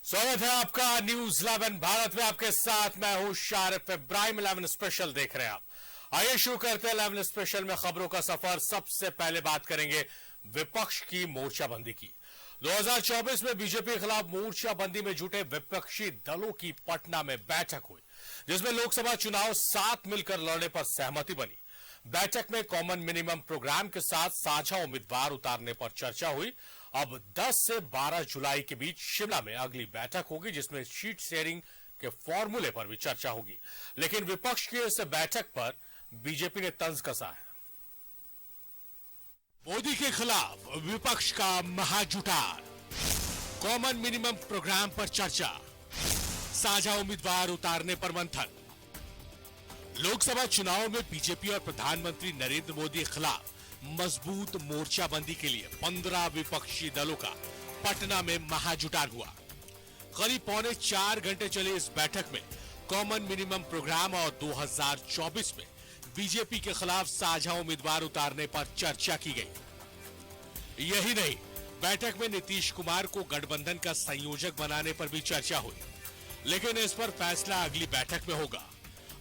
स्वागत है आपका न्यूज 11 भारत में। आपके साथ मैं हूं शारिफ इब्राहिम। 11 स्पेशल देख रहे हैं आप। आइए शुरू करते हैं 11 स्पेशल में खबरों का सफर। सबसे पहले बात करेंगे विपक्ष की मोर्चाबंदी की। 2024 में बीजेपी के खिलाफ मोर्चाबंदी में जुटे विपक्षी दलों की पटना में बैठक हुई, जिसमें लोकसभा चुनाव साथ मिलकर लड़ने पर सहमति बनी। बैठक में कॉमन मिनिमम प्रोग्राम के साथ साझा उम्मीदवार उतारने पर चर्चा हुई। अब 10 से 12 जुलाई के बीच शिमला में अगली बैठक होगी, जिसमें सीट शेयरिंग के फॉर्मूले पर भी चर्चा होगी। लेकिन विपक्ष की इस बैठक पर बीजेपी ने तंज कसा है। मोदी के खिलाफ विपक्ष का महाजुटार, कॉमन मिनिमम प्रोग्राम पर चर्चा, साझा उम्मीदवार उतारने पर मंथन। लोकसभा चुनाव में बीजेपी और प्रधानमंत्री नरेंद्र मोदी के खिलाफ मजबूत मोर्चाबंदी के लिए 15 विपक्षी दलों का पटना में महाजुटान हुआ। करीब पौने 4 घंटे चले इस बैठक में कॉमन मिनिमम प्रोग्राम और 2024 में बीजेपी के खिलाफ साझा उम्मीदवार उतारने पर चर्चा की गई। यही नहीं, बैठक में नीतीश कुमार को गठबंधन का संयोजक बनाने पर भी चर्चा हुई। लेकिन इस पर फैसला अगली बैठक में होगा।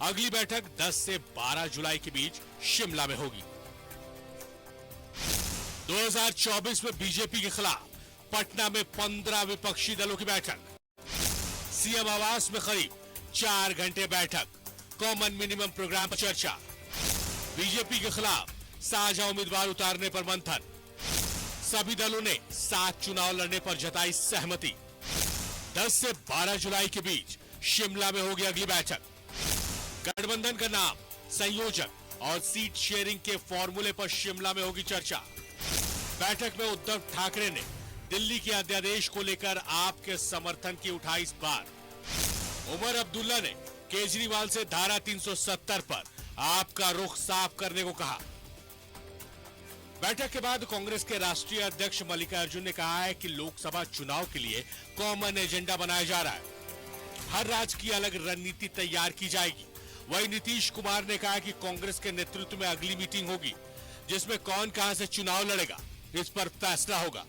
अगली बैठक 10 से 12 जुलाई के बीच शिमला में होगी। 2024 में बीजेपी के खिलाफ पटना में 15 विपक्षी दलों की बैठक। सीएम आवास में करीब 4 घंटे बैठक, कॉमन मिनिमम प्रोग्राम पर चर्चा, बीजेपी के खिलाफ साझा उम्मीदवार उतारने पर मंथन। सभी दलों ने साथ चुनाव लड़ने पर जताई सहमति। 10 से 12 जुलाई के बीच शिमला में होगी अगली बैठक। गठबंधन का नाम, संयोजक और सीट शेयरिंग के फॉर्मूले पर शिमला में होगी चर्चा। बैठक में उद्धव ठाकरे ने दिल्ली के अध्यादेश को लेकर आपके समर्थन की उठाई इस बार। उमर अब्दुल्ला ने केजरीवाल से धारा 370 पर आपका रुख साफ करने को कहा। बैठक के बाद कांग्रेस के राष्ट्रीय अध्यक्ष मल्लिकार्जुन ने कहा है कि लोकसभा चुनाव के लिए कॉमन एजेंडा बनाया जा रहा है। हर राज्य की अलग रणनीति तैयार की जाएगी। वहीं नीतीश कुमार ने कहा कि कांग्रेस के नेतृत्व में अगली मीटिंग होगी, जिसमें कौन कहां से चुनाव लड़ेगा इस पर फैसला होगा।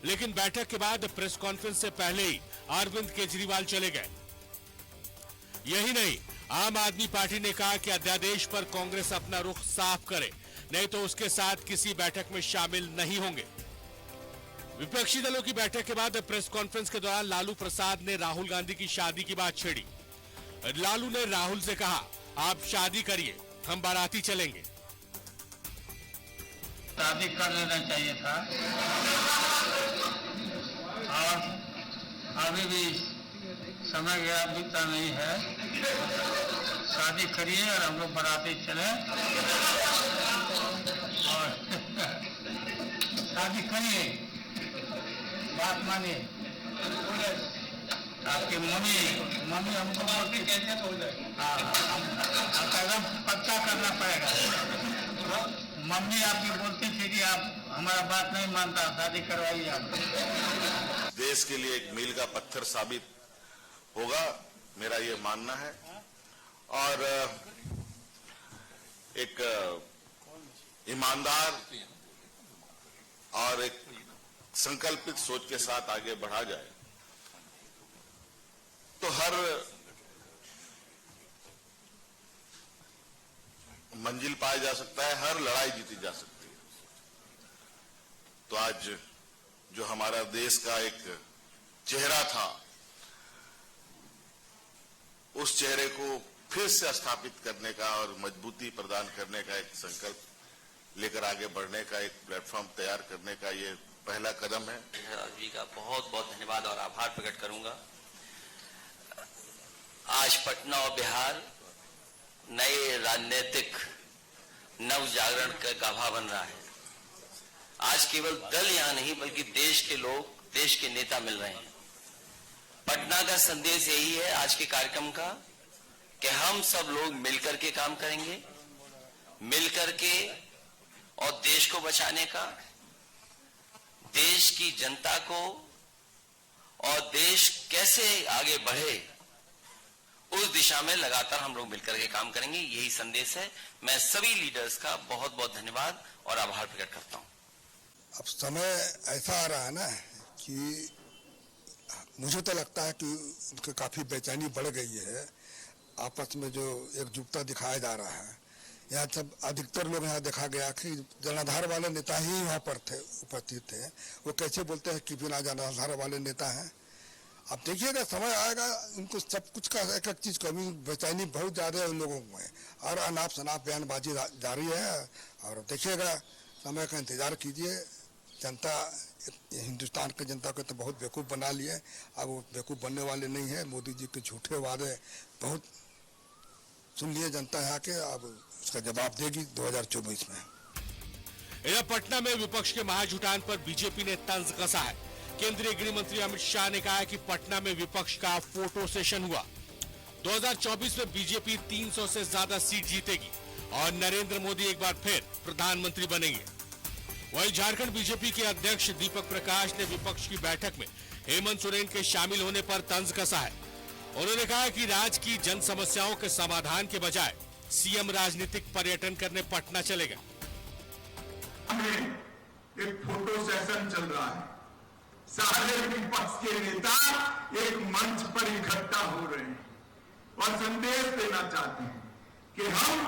लेकिन बैठक के बाद प्रेस कॉन्फ्रेंस से पहले ही अरविंद केजरीवाल चले गए। यही नहीं, आम आदमी पार्टी ने कहा कि अध्यादेश पर कांग्रेस अपना रुख साफ करे, नहीं तो उसके साथ किसी बैठक में शामिल नहीं होंगे। विपक्षी दलों की बैठक के बाद प्रेस कॉन्फ्रेंस के दौरान लालू प्रसाद ने राहुल गांधी की शादी की बात छेड़ी। लालू ने राहुल से कहा, आप शादी करिए, हम बाराती चलेंगे। शादी कर लेना चाहिए था और अभी भी समय गया बीता नहीं है। शादी करिए और हम लोग बाराती चले और शादी करिए, बात मानिए। आपकी मम्मी हमको बोलती कैसे हो जाए, एकदम पक्का करना पड़ेगा। मम्मी आपकी बोलती थी कि आप हमारा बात नहीं मानता, शादी करवाइए आप। देश के लिए एक मील का पत्थर साबित होगा, मेरा ये मानना है। और एक ईमानदार और एक संकल्पित सोच के साथ आगे बढ़ा जाए तो हर मंजिल पाया जा सकता है, हर लड़ाई जीती जा सकती है। तो आज जो हमारा देश का एक चेहरा था, उस चेहरे को फिर से स्थापित करने का और मजबूती प्रदान करने का एक संकल्प लेकर आगे बढ़ने का एक प्लेटफॉर्म तैयार करने का ये पहला कदम है। जी का बहुत बहुत धन्यवाद और आभार प्रकट करूंगा। आज पटना और बिहार नए राजनीतिक नव जागरण का गाभा बन रहा है। आज केवल दल यहां नहीं बल्कि देश के लोग, देश के नेता मिल रहे हैं। पटना का संदेश यही है आज के कार्यक्रम का कि हम सब लोग मिलकर के काम करेंगे, मिलकर के और देश को बचाने का, देश की जनता को और देश कैसे आगे बढ़े उस दिशा में लगातार हम लोग मिलकर के काम करेंगे। यही संदेश है। मैं सभी लीडर्स का बहुत बहुत धन्यवाद और आभार प्रकट करता हूं। अब समय ऐसा आ रहा है ना कि मुझे तो लगता है कि उनकी काफ़ी बेचैनी बढ़ गई है। आपस में जो एकजुटता दिखाया जा रहा है, यहाँ सब अधिकतर लोग यहाँ देखा गया कि जनाधार वाले नेता ही यहाँ पर थे, उपस्थित थे। वो कैसे बोलते हैं कि बिना जनाधार वाले नेता हैं। अब देखिएगा, समय आएगा, उनको सब कुछ का एक एक चीज़ कमी, बेचैनी बहुत ज़्यादा है उन लोगों में, और अनाप शनाप बयानबाजी जारी है। और देखिएगा, समय का इंतज़ार कीजिए। जनता, हिंदुस्तान की जनता को तो बहुत बेवकूफ़ बना लिए, अब वो बेवकूफ़ बनने वाले नहीं है। मोदी जी के झूठे वादे बहुत सुन लिए जनता यहाँ के, अब उसका जवाब देगी 2024 में। इधर पटना में विपक्ष के महाजुटान पर बीजेपी ने तंज कसा है। केंद्रीय गृह मंत्री अमित शाह ने कहा है कि पटना में विपक्ष का फोटो सेशन हुआ। 2024 में बीजेपी 300 से ज्यादा सीट जीतेगी और नरेंद्र मोदी एक बार फिर प्रधानमंत्री बनेंगे। वहीं झारखंड बीजेपी के अध्यक्ष दीपक प्रकाश ने विपक्ष की बैठक में हेमंत सोरेन के शामिल होने पर तंज कसा है। उन्होंने कहा कि राज्य की जन समस्याओं के समाधान के बजाय सीएम राजनीतिक पर्यटन करने पटना चले गए। एक फोटो सेशन चल रहा है, सारे विपक्ष के नेता एक मंच पर इकट्ठा हो रहे हैं और संदेश देना चाहते हैं कि हम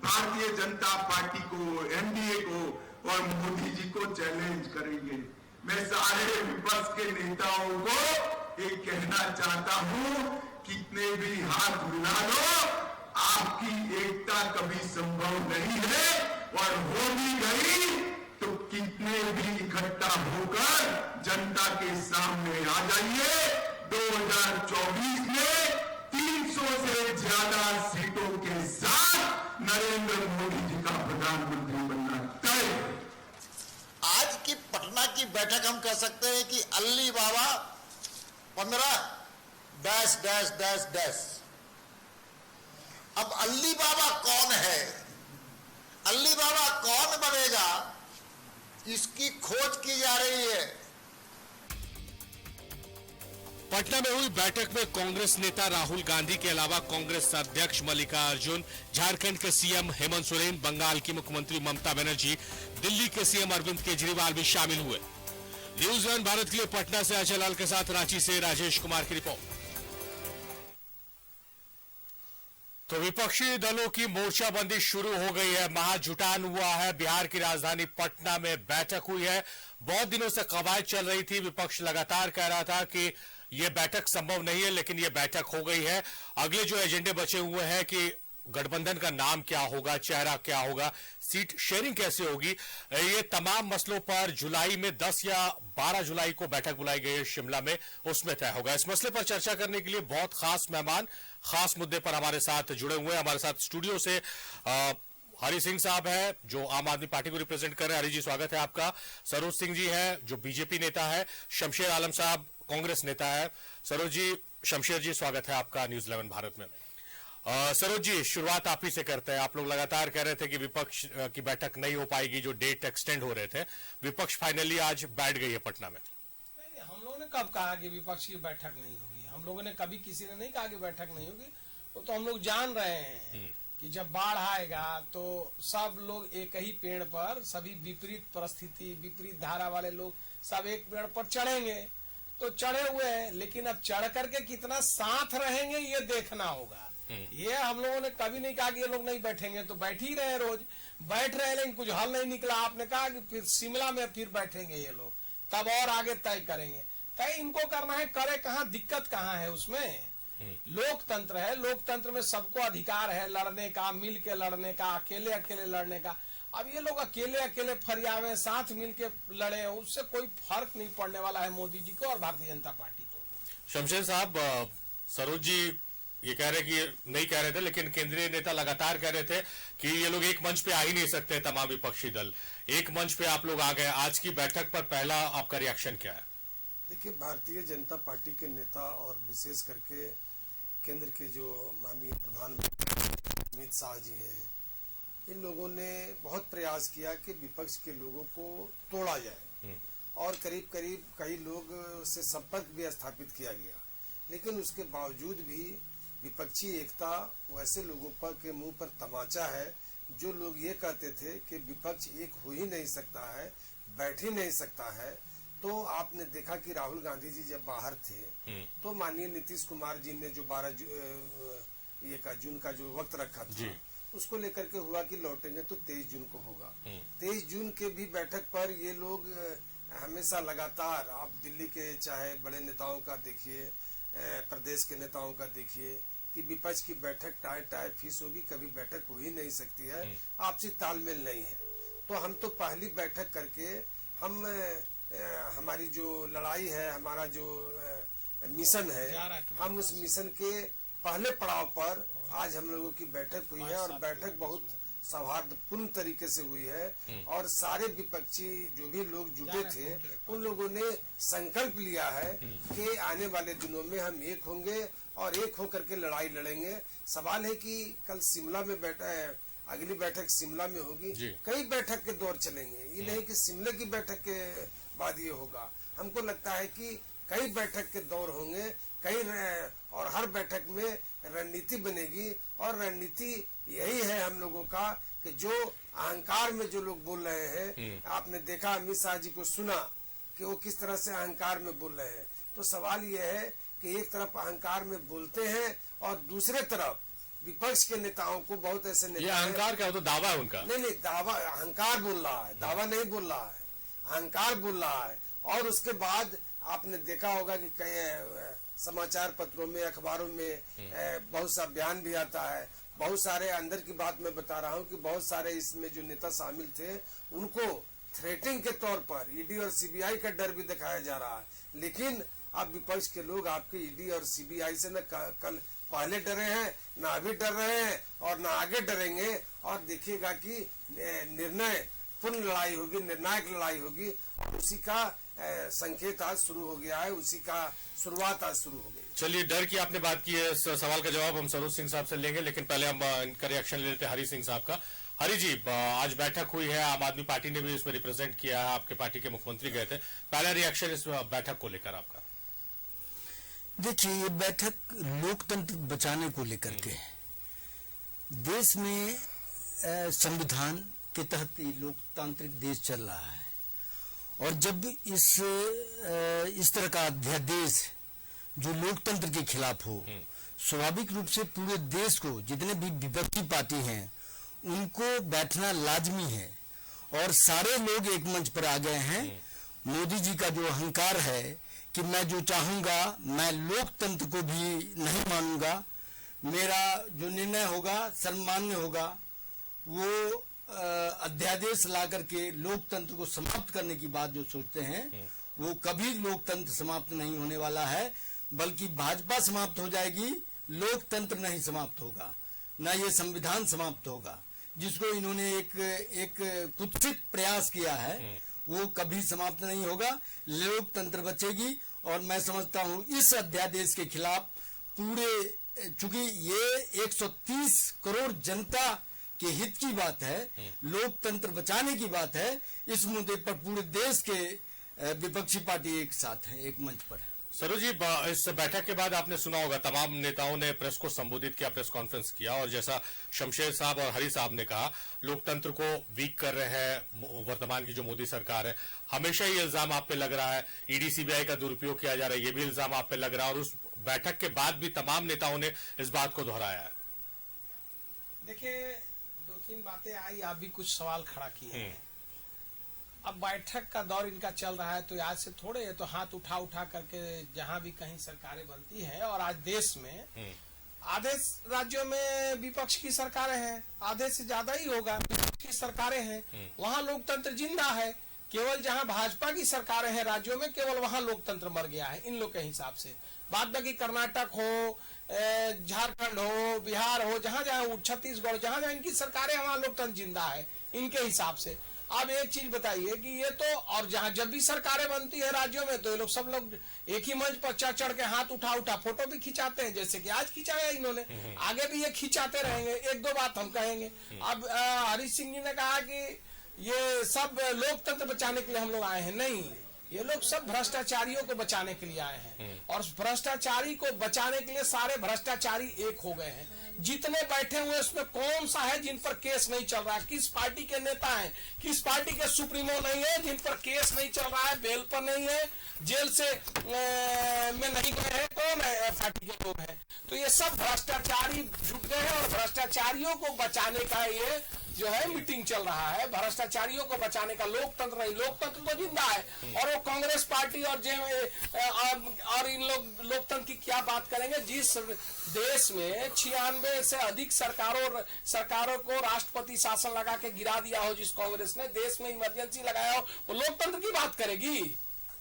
भारतीय जनता पार्टी को, एनडीए को और मोदी जी को चैलेंज करेंगे। मैं सारे विपक्ष के नेताओं को ये कहना चाहता हूं, कितने भी हाथ मिला लो, आपकी एकता कभी संभव नहीं है, और हो भी गई तो कितने भी इकट्ठा होकर जनता के सामने आ जाइए। 2024 में 300 से ज्यादा सीटों के साथ नरेंद्र मोदी जी का प्रधानमंत्री बनना तय। आज की पटना की बैठक हम कह सकते हैं कि अल्ली बाबा 15 डैश डैश डैश डैश। अब अल्ली बाबा कौन है, अल्ली बाबा कौन बनेगा, इसकी खोज की जा रही है। पटना में हुई बैठक में कांग्रेस नेता राहुल गांधी के अलावा कांग्रेस अध्यक्ष मल्लिकार्जुन, झारखंड के सीएम हेमंत सोरेन, बंगाल की मुख्यमंत्री ममता बनर्जी, दिल्ली के सीएम अरविंद केजरीवाल भी शामिल हुए। न्यूज़ 1 भारत के लिए पटना से अजय लाल के साथ रांची से राजेश कुमार की रिपोर्ट। तो विपक्षी दलों की मोर्चाबंदी शुरू हो गई है, महाजुटान हुआ है। बिहार की राजधानी पटना में बैठक हुई है। बहुत दिनों से कवायद चल रही थी, विपक्ष लगातार कह रहा था कि यह बैठक संभव नहीं है, लेकिन यह बैठक हो गई है। अगले जो एजेंडे बचे हुए हैं कि गठबंधन का नाम क्या होगा, चेहरा क्या होगा, सीट शेयरिंग कैसे होगी, ये तमाम मसलों पर जुलाई में 10 या 12 जुलाई को बैठक बुलाई गई है शिमला में, उसमें तय होगा। इस मसले पर चर्चा करने के लिए बहुत खास मेहमान खास मुद्दे पर हमारे साथ जुड़े हुए हैं। हमारे साथ स्टूडियो से हरि सिंह साहब है जो आम आदमी पार्टी को रिप्रेजेंट कर रहे हैं। हरि जी स्वागत है आपका। सरोज सिंह जी है जो बीजेपी नेता है। शमशेर आलम साहब कांग्रेस नेता है। सरोज जी, शमशेर जी स्वागत है आपका न्यूज़ 11 भारत में। सरोज जी, शुरुआत आप ही से करते हैं। आप लोग लगातार कह रहे थे कि विपक्ष की बैठक नहीं हो पाएगी, जो डेट एक्सटेंड हो रहे थे। विपक्ष फाइनली आज बैठ गई है पटना में। हम लोगों ने कब कहा कि विपक्ष की बैठक नहीं होगी? हम लोगों ने कभी किसी ने नहीं कहा कि बैठक नहीं होगी। वो तो हम लोग जान रहे हैं कि जब बाढ़ आएगा तो सब लोग एक ही पेड़ पर, सभी विपरीत परिस्थिति, विपरीत धारा वाले लोग सब एक पेड़ पर चढ़ेंगे। तो चढ़े हुए हैं, लेकिन अब चढ़ करके कितना साथ रहेंगे ये देखना होगा। ये हम लोगों ने कभी नहीं कहा कि ये लोग नहीं बैठेंगे, तो बैठ ही रहे, रोज बैठ रहे, लेकिन कुछ हल नहीं निकला। आपने कहा कि फिर शिमला में फिर बैठेंगे ये लोग, तब और आगे तय करेंगे। तय इनको करना है, करे कहाँ, दिक्कत कहाँ है उसमें? लोकतंत्र है, लोकतंत्र में सबको अधिकार है लड़ने का, मिल के लड़ने का, अकेले अकेले लड़ने का। अब ये लोग अकेले अकेले फरियावे, साथ मिल के लड़े, उससे कोई फर्क नहीं पड़ने वाला है मोदी जी को और भारतीय जनता पार्टी को। शमशेर साहब, सरोज जी ये कह रहे कि नहीं कह रहे थे, लेकिन केंद्रीय नेता लगातार कह रहे थे कि ये लोग एक मंच पे आ ही नहीं सकते, तमाम विपक्षी दल एक मंच पे आप लोग आ गए। आज की बैठक पर पहला आपका रिएक्शन क्या है? देखिए, भारतीय जनता पार्टी के नेता और विशेष करके केंद्र के जो माननीय प्रधानमंत्री अमित शाह जी हैं, इन लोगों ने बहुत प्रयास किया कि विपक्ष के लोगों को तोड़ा जाए और करीब करीब कई लोग से संपर्क भी स्थापित किया गया। लेकिन उसके बावजूद भी विपक्षी एकता वैसे लोगों पर के मुंह पर तमाचा है जो लोग ये कहते थे कि विपक्ष एक हो ही नहीं सकता है, बैठ ही नहीं सकता है, तो आपने देखा कि राहुल गांधी जी जब बाहर थे तो माननीय नीतीश कुमार जी ने जो 12 जून का जो वक्त रखा था उसको लेकर के हुआ कि लौटेंगे तो 23 जून को होगा। 23 जून के भी बैठक पर ये लोग हमेशा लगातार, आप दिल्ली के चाहे बड़े नेताओं का देखिए, प्रदेश के नेताओं का देखिए कि विपक्ष की बैठक टाई फीस होगी, कभी बैठक हो ही नहीं सकती है, आपसी तालमेल नहीं है। तो हम तो पहली बैठक करके हम हमारी जो लड़ाई है, हमारा जो मिशन है, हम उस मिशन के पहले पड़ाव पर आज हम लोगों की बैठक हुई है और बैठक बहुत सौहार्दपूर्ण तरीके से हुई है और सारे विपक्षी जो भी लोग जुटे थे उन लोगों ने संकल्प लिया है कि आने वाले दिनों में हम एक होंगे और एक होकर के लड़ाई लड़ेंगे। सवाल है कि कल शिमला में अगली बैठक शिमला में होगी, कई बैठक के दौर चलेंगे, ये नहीं कि शिमला की बैठक के बाद ये होगा। हमको लगता है कि कई बैठक के दौर होंगे, और हर बैठक में रणनीति बनेगी और रणनीति यही है हम लोगों का कि जो अहंकार में जो लोग बोल रहे हैं, आपने देखा अमित शाह जी को सुना कि वो किस तरह से अहंकार में बोल रहे हैं। तो सवाल ये है कि एक तरफ अहंकार में बोलते हैं और दूसरे तरफ विपक्ष के नेताओं को बहुत ऐसे नेता, ये अहंकार क्या हो, तो दावा है उनका? नहीं, दावा, अहंकार बोल रहा है, दावा नहीं बोल रहा है, अहंकार बोल रहा है। और उसके बाद आपने देखा होगा कि कई समाचार पत्रों में, अखबारों में बहुत सा बयान भी आता है, बहुत सारे, अंदर की बात मैं बता रहा हूँ कि बहुत सारे इसमें जो नेता शामिल थे उनको थ्रेटिंग के तौर पर ईडी और सीबीआई का डर भी दिखाया जा रहा है। लेकिन अब विपक्ष के लोग आपके ईडी और सीबीआई से न कल पहले डरे हैं, ना अभी डर रहे हैं और ना आगे डरेंगे। और देखिएगा कि निर्णय पूर्ण लड़ाई होगी, निर्णायक लड़ाई होगी और उसी का संकेत आज शुरू हो गया है, उसी का शुरुआत आज शुरू हो गई। चलिए, डर की आपने बात की है, इस सवाल का जवाब हम सरोज सिंह साहब से लेंगे, लेकिन पहले हम इनका रिएक्शन ले लेते हैं हरि सिंह साहब का। हरि जी, आज बैठक हुई है, आम आदमी पार्टी ने भी इसमें रिप्रेजेंट किया है, आपके पार्टी के मुख्यमंत्री गए थे, पहला रिएक्शन इस बैठक को लेकर आपका? देखिए, ये बैठक लोकतंत्र बचाने को लेकर के देश में संविधान के तहत लोकतांत्रिक देश चल रहा है और जब इस तरह का अध्यादेश जो लोकतंत्र के खिलाफ हो, स्वाभाविक रूप से पूरे देश को, जितने भी विपक्षी पार्टी हैं उनको बैठना लाजमी है और सारे लोग एक मंच पर आ गए हैं। मोदी जी का जो अहंकार है कि मैं जो चाहूंगा, मैं लोकतंत्र को भी नहीं मानूंगा, मेरा जो निर्णय होगा सर्वमान्य होगा, वो अध्यादेश ला करके लोकतंत्र को समाप्त करने की बात जो सोचते हैं वो कभी लोकतंत्र समाप्त नहीं होने वाला है, बल्कि भाजपा समाप्त हो जाएगी, लोकतंत्र नहीं समाप्त होगा, ना ये संविधान समाप्त होगा। जिसको इन्होंने एक कुत्सित प्रयास किया है वो कभी समाप्त नहीं होगा, लोकतंत्र बचेगी। और मैं समझता हूँ इस अध्यादेश के खिलाफ पूरे, चूंकि ये 130 करोड़ जनता के हित की बात है, लोकतंत्र बचाने की बात है, इस मुद्दे पर पूरे देश के विपक्षी पार्टी एक साथ है, एक मंच पर है। सरोज जी, इस बैठक के बाद आपने सुना होगा तमाम नेताओं ने प्रेस को संबोधित किया, प्रेस कॉन्फ्रेंस किया और जैसा शमशेर साहब और हरि साहब ने कहा, लोकतंत्र को वीक कर रहे हैं वर्तमान की जो मोदी सरकार है। हमेशा ये इल्जाम आप पे लग रहा है, ईडी सीबीआई का दुरुपयोग किया जा रहा है, ये भी इल्जाम आप पे लग रहा है और उस बैठक के बाद भी तमाम नेताओं ने इस बात को दोहराया है। देखिए, दो तीन बातें आई, आप भी कुछ सवाल खड़ा किए हैं। अब बैठक का दौर इनका चल रहा है तो आज से थोड़े है, तो हाथ उठा उठा करके जहां भी कहीं सरकारें बनती हैं और आज देश में आधे राज्यों में विपक्ष की सरकारें हैं, आधे से ज्यादा ही होगा विपक्ष की सरकारें हैं, वहां लोकतंत्र जिंदा है। केवल जहां भाजपा की सरकारें हैं राज्यों में, केवल वहां लोकतंत्र मर गया है इन लोग के हिसाब से। बाद बाकी कर्नाटक हो, झारखंड हो, बिहार हो, जहां जहां, छत्तीसगढ़, जहां जहां इनकी सरकारें, वहां लोकतंत्र जिंदा है इनके हिसाब से। अब एक चीज बताइए कि ये तो, और जहां जब भी सरकारें बनती है राज्यों में तो ये लोग सब लोग एक ही मंच पर चढ़ चढ़ के हाथ उठा उठा फोटो भी खिंचाते हैं, जैसे कि आज खिंचाया इन्होंने, आगे भी ये खिंचाते रहेंगे। एक दो बात हम कहेंगे। अब हरि सिंह जी ने कहा कि ये सब लोकतंत्र बचाने के लिए हम लोग आए हैं, नहीं, ये लोग सब भ्रष्टाचारियों को बचाने के लिए आए हैं और भ्रष्टाचारी को बचाने के लिए सारे भ्रष्टाचारी एक हो गए हैं। जितने बैठे हुए उसमें कौन सा है जिन पर केस नहीं चल रहा है? किस पार्टी के नेता हैं, किस पार्टी के सुप्रीमो नहीं है जिन पर केस नहीं चल रहा है, बेल पर नहीं है, जेल से में नहीं गए हैं? कौन है पार्टी के लोग हैं? तो ये सब भ्रष्टाचारी जुट गए हैं और भ्रष्टाचारियों को बचाने का ये जो है मीटिंग चल रहा है। भ्रष्टाचारियों को बचाने का, लोकतंत्र नहीं, लोकतंत्र तो जिंदा है। और वो कांग्रेस पार्टी और इन लोग लोकतंत्र की क्या बात करेंगे जिस देश में 96 से अधिक सरकारों को राष्ट्रपति शासन लगा के गिरा दिया हो, जिस कांग्रेस ने देश में इमरजेंसी लगाया हो, वो लोकतंत्र की बात करेगी?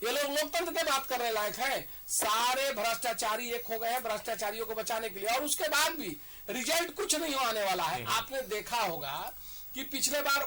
ये लोग लोकतंत्र की बात करने लायक है? सारे भ्रष्टाचारी एक हो गए हैं भ्रष्टाचारियों को बचाने के लिए। और उसके बाद भी रिजल्ट कुछ नहीं आने वाला है। आपने देखा होगा कि पिछले बार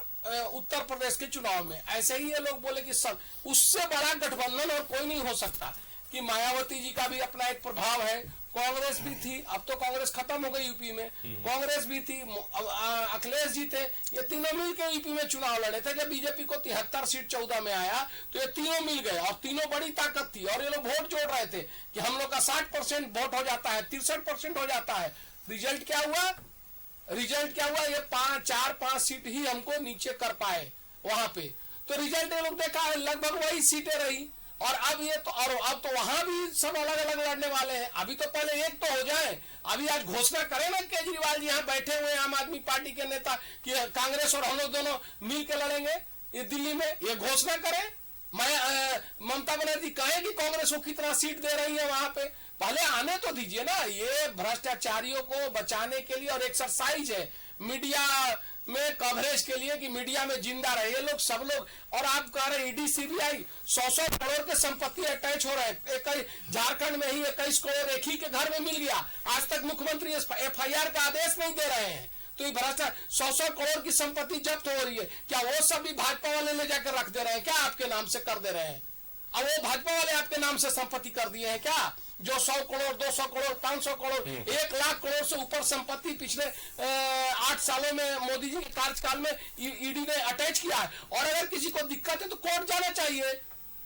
उत्तर प्रदेश के चुनाव में ऐसे ही ये लोग बोले कि सब उससे बड़ा गठबंधन और कोई नहीं हो सकता, कि मायावती जी का भी अपना एक प्रभाव है, कांग्रेस भी थी, अब तो कांग्रेस खत्म हो गई यूपी में, कांग्रेस भी थी, अखिलेश जी थे, ये तीनों मिलकर यूपी में चुनाव लड़े थे। जब बीजेपी को 73 सीट 14 में आया तो ये तीनों मिल गए और तीनों बड़ी ताकत थी और ये लोग वोट जोड़ रहे थे कि हम लोग का 60% वोट हो जाता है, 63% हो जाता है। रिजल्ट क्या हुआ? ये 4-5 सीट ही हमको नीचे कर पाए वहां पे। तो रिजल्ट ये लोग देखा है, लगभग वही सीटें रही। और अब अब तो वहां भी सब अलग अलग लड़ने वाले हैं। अभी तो पहले एक तो हो जाए। अभी आज घोषणा करें ना केजरीवाल जी यहाँ बैठे हुए आम आदमी पार्टी के नेता कि कांग्रेस और हम लोग दोनों मिल के लड़ेंगे ये दिल्ली में, ये घोषणा करें। ममता बनर्जी कहे कि कांग्रेस को कितना सीट दे रही है वहां पे, पहले आने तो दीजिए ना। ये भ्रष्टाचारियों को बचाने के लिए और एक्सरसाइज है मीडिया में कवरेज के लिए कि मीडिया में जिंदा रहे ये लोग सब लोग। और आप कह रहे ईडी सीबीआई 100 करोड़ के संपत्ति अटैच हो रहे हैं। झारखंड में ही 21 करोड़ एक ही के घर में मिल गया। आज तक मुख्यमंत्री FIR का आदेश नहीं दे रहे हैं। तो ये भ्रष्टाचार 100 करोड़ की संपत्ति जब्त हो रही है, क्या वो सब भी भाजपा वाले ले जाकर रख दे रहे हैं? क्या आपके नाम से कर दे रहे हैं? अब वो भाजपा वाले आपके नाम से संपत्ति कर दिए हैं क्या? जो 100 करोड़ 200 करोड़ 500 करोड़ 1 लाख करोड़ से ऊपर संपत्ति पिछले 8 सालों में मोदी जी के कार्यकाल में ईडी ने अटैच किया है। और अगर किसी को दिक्कत है तो कोर्ट जाना चाहिए।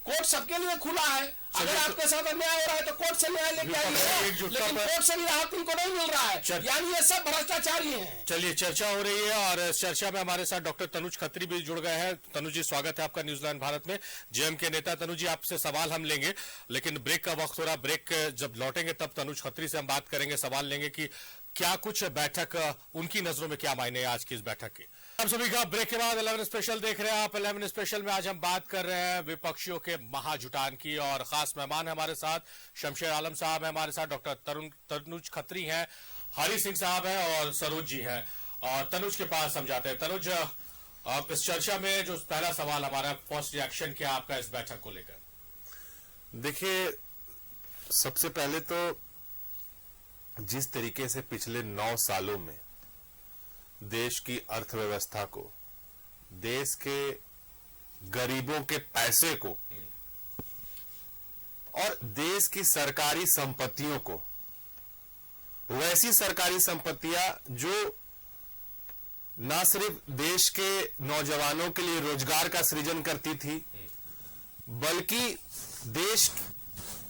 कोर्ट सबके लिए खुला है। अगर आपके साथ अन्याय हो रहा है तो कोर्ट से न्याय लेके आइए, लेकिन कोर्ट से भी राहत इनको नहीं मिल रहा है। यानी ये सब भ्रष्टाचारी हैं। चलिए, चर्चा हो रही है और इस चर्चा में हमारे साथ डॉक्टर तनुज खत्री भी जुड़ गए हैं। तनुज जी, स्वागत है आपका न्यूजीलैंड भारत में। जेएम के नेता तनुज जी, आपसे सवाल हम लेंगे, लेकिन ब्रेक का वक्त हो रहा। ब्रेक जब लौटेंगे तब तनुज खत्री से हम बात करेंगे, सवाल लेंगे कि क्या कुछ बैठक उनकी नजरों में क्या मायने है आज की इस बैठक के। आप सभी का ब्रेक के बाद 11 स्पेशल देख रहे हैं आप। 11 स्पेशल में आज हम बात कर रहे हैं विपक्षियों के महाजुटान की और खास मेहमान है हमारे साथ शमशेर आलम साहब है, हमारे साथ डॉक्टर तनुज खत्री हैं, हरि सिंह साहब हैं और सरोज जी हैं। और तनुज के पास हम जाते हैं। तनुज, आप इस चर्चा में जो पहला सवाल हमारा, फर्स्ट रिएक्शन क्या आपका इस बैठक को लेकर? देखिए, सबसे पहले तो जिस तरीके से पिछले 9 सालों में देश की अर्थव्यवस्था को, देश के गरीबों के पैसे को और देश की सरकारी संपत्तियों को, वैसी सरकारी संपत्तियां जो न सिर्फ देश के नौजवानों के लिए रोजगार का सृजन करती थी, बल्कि देश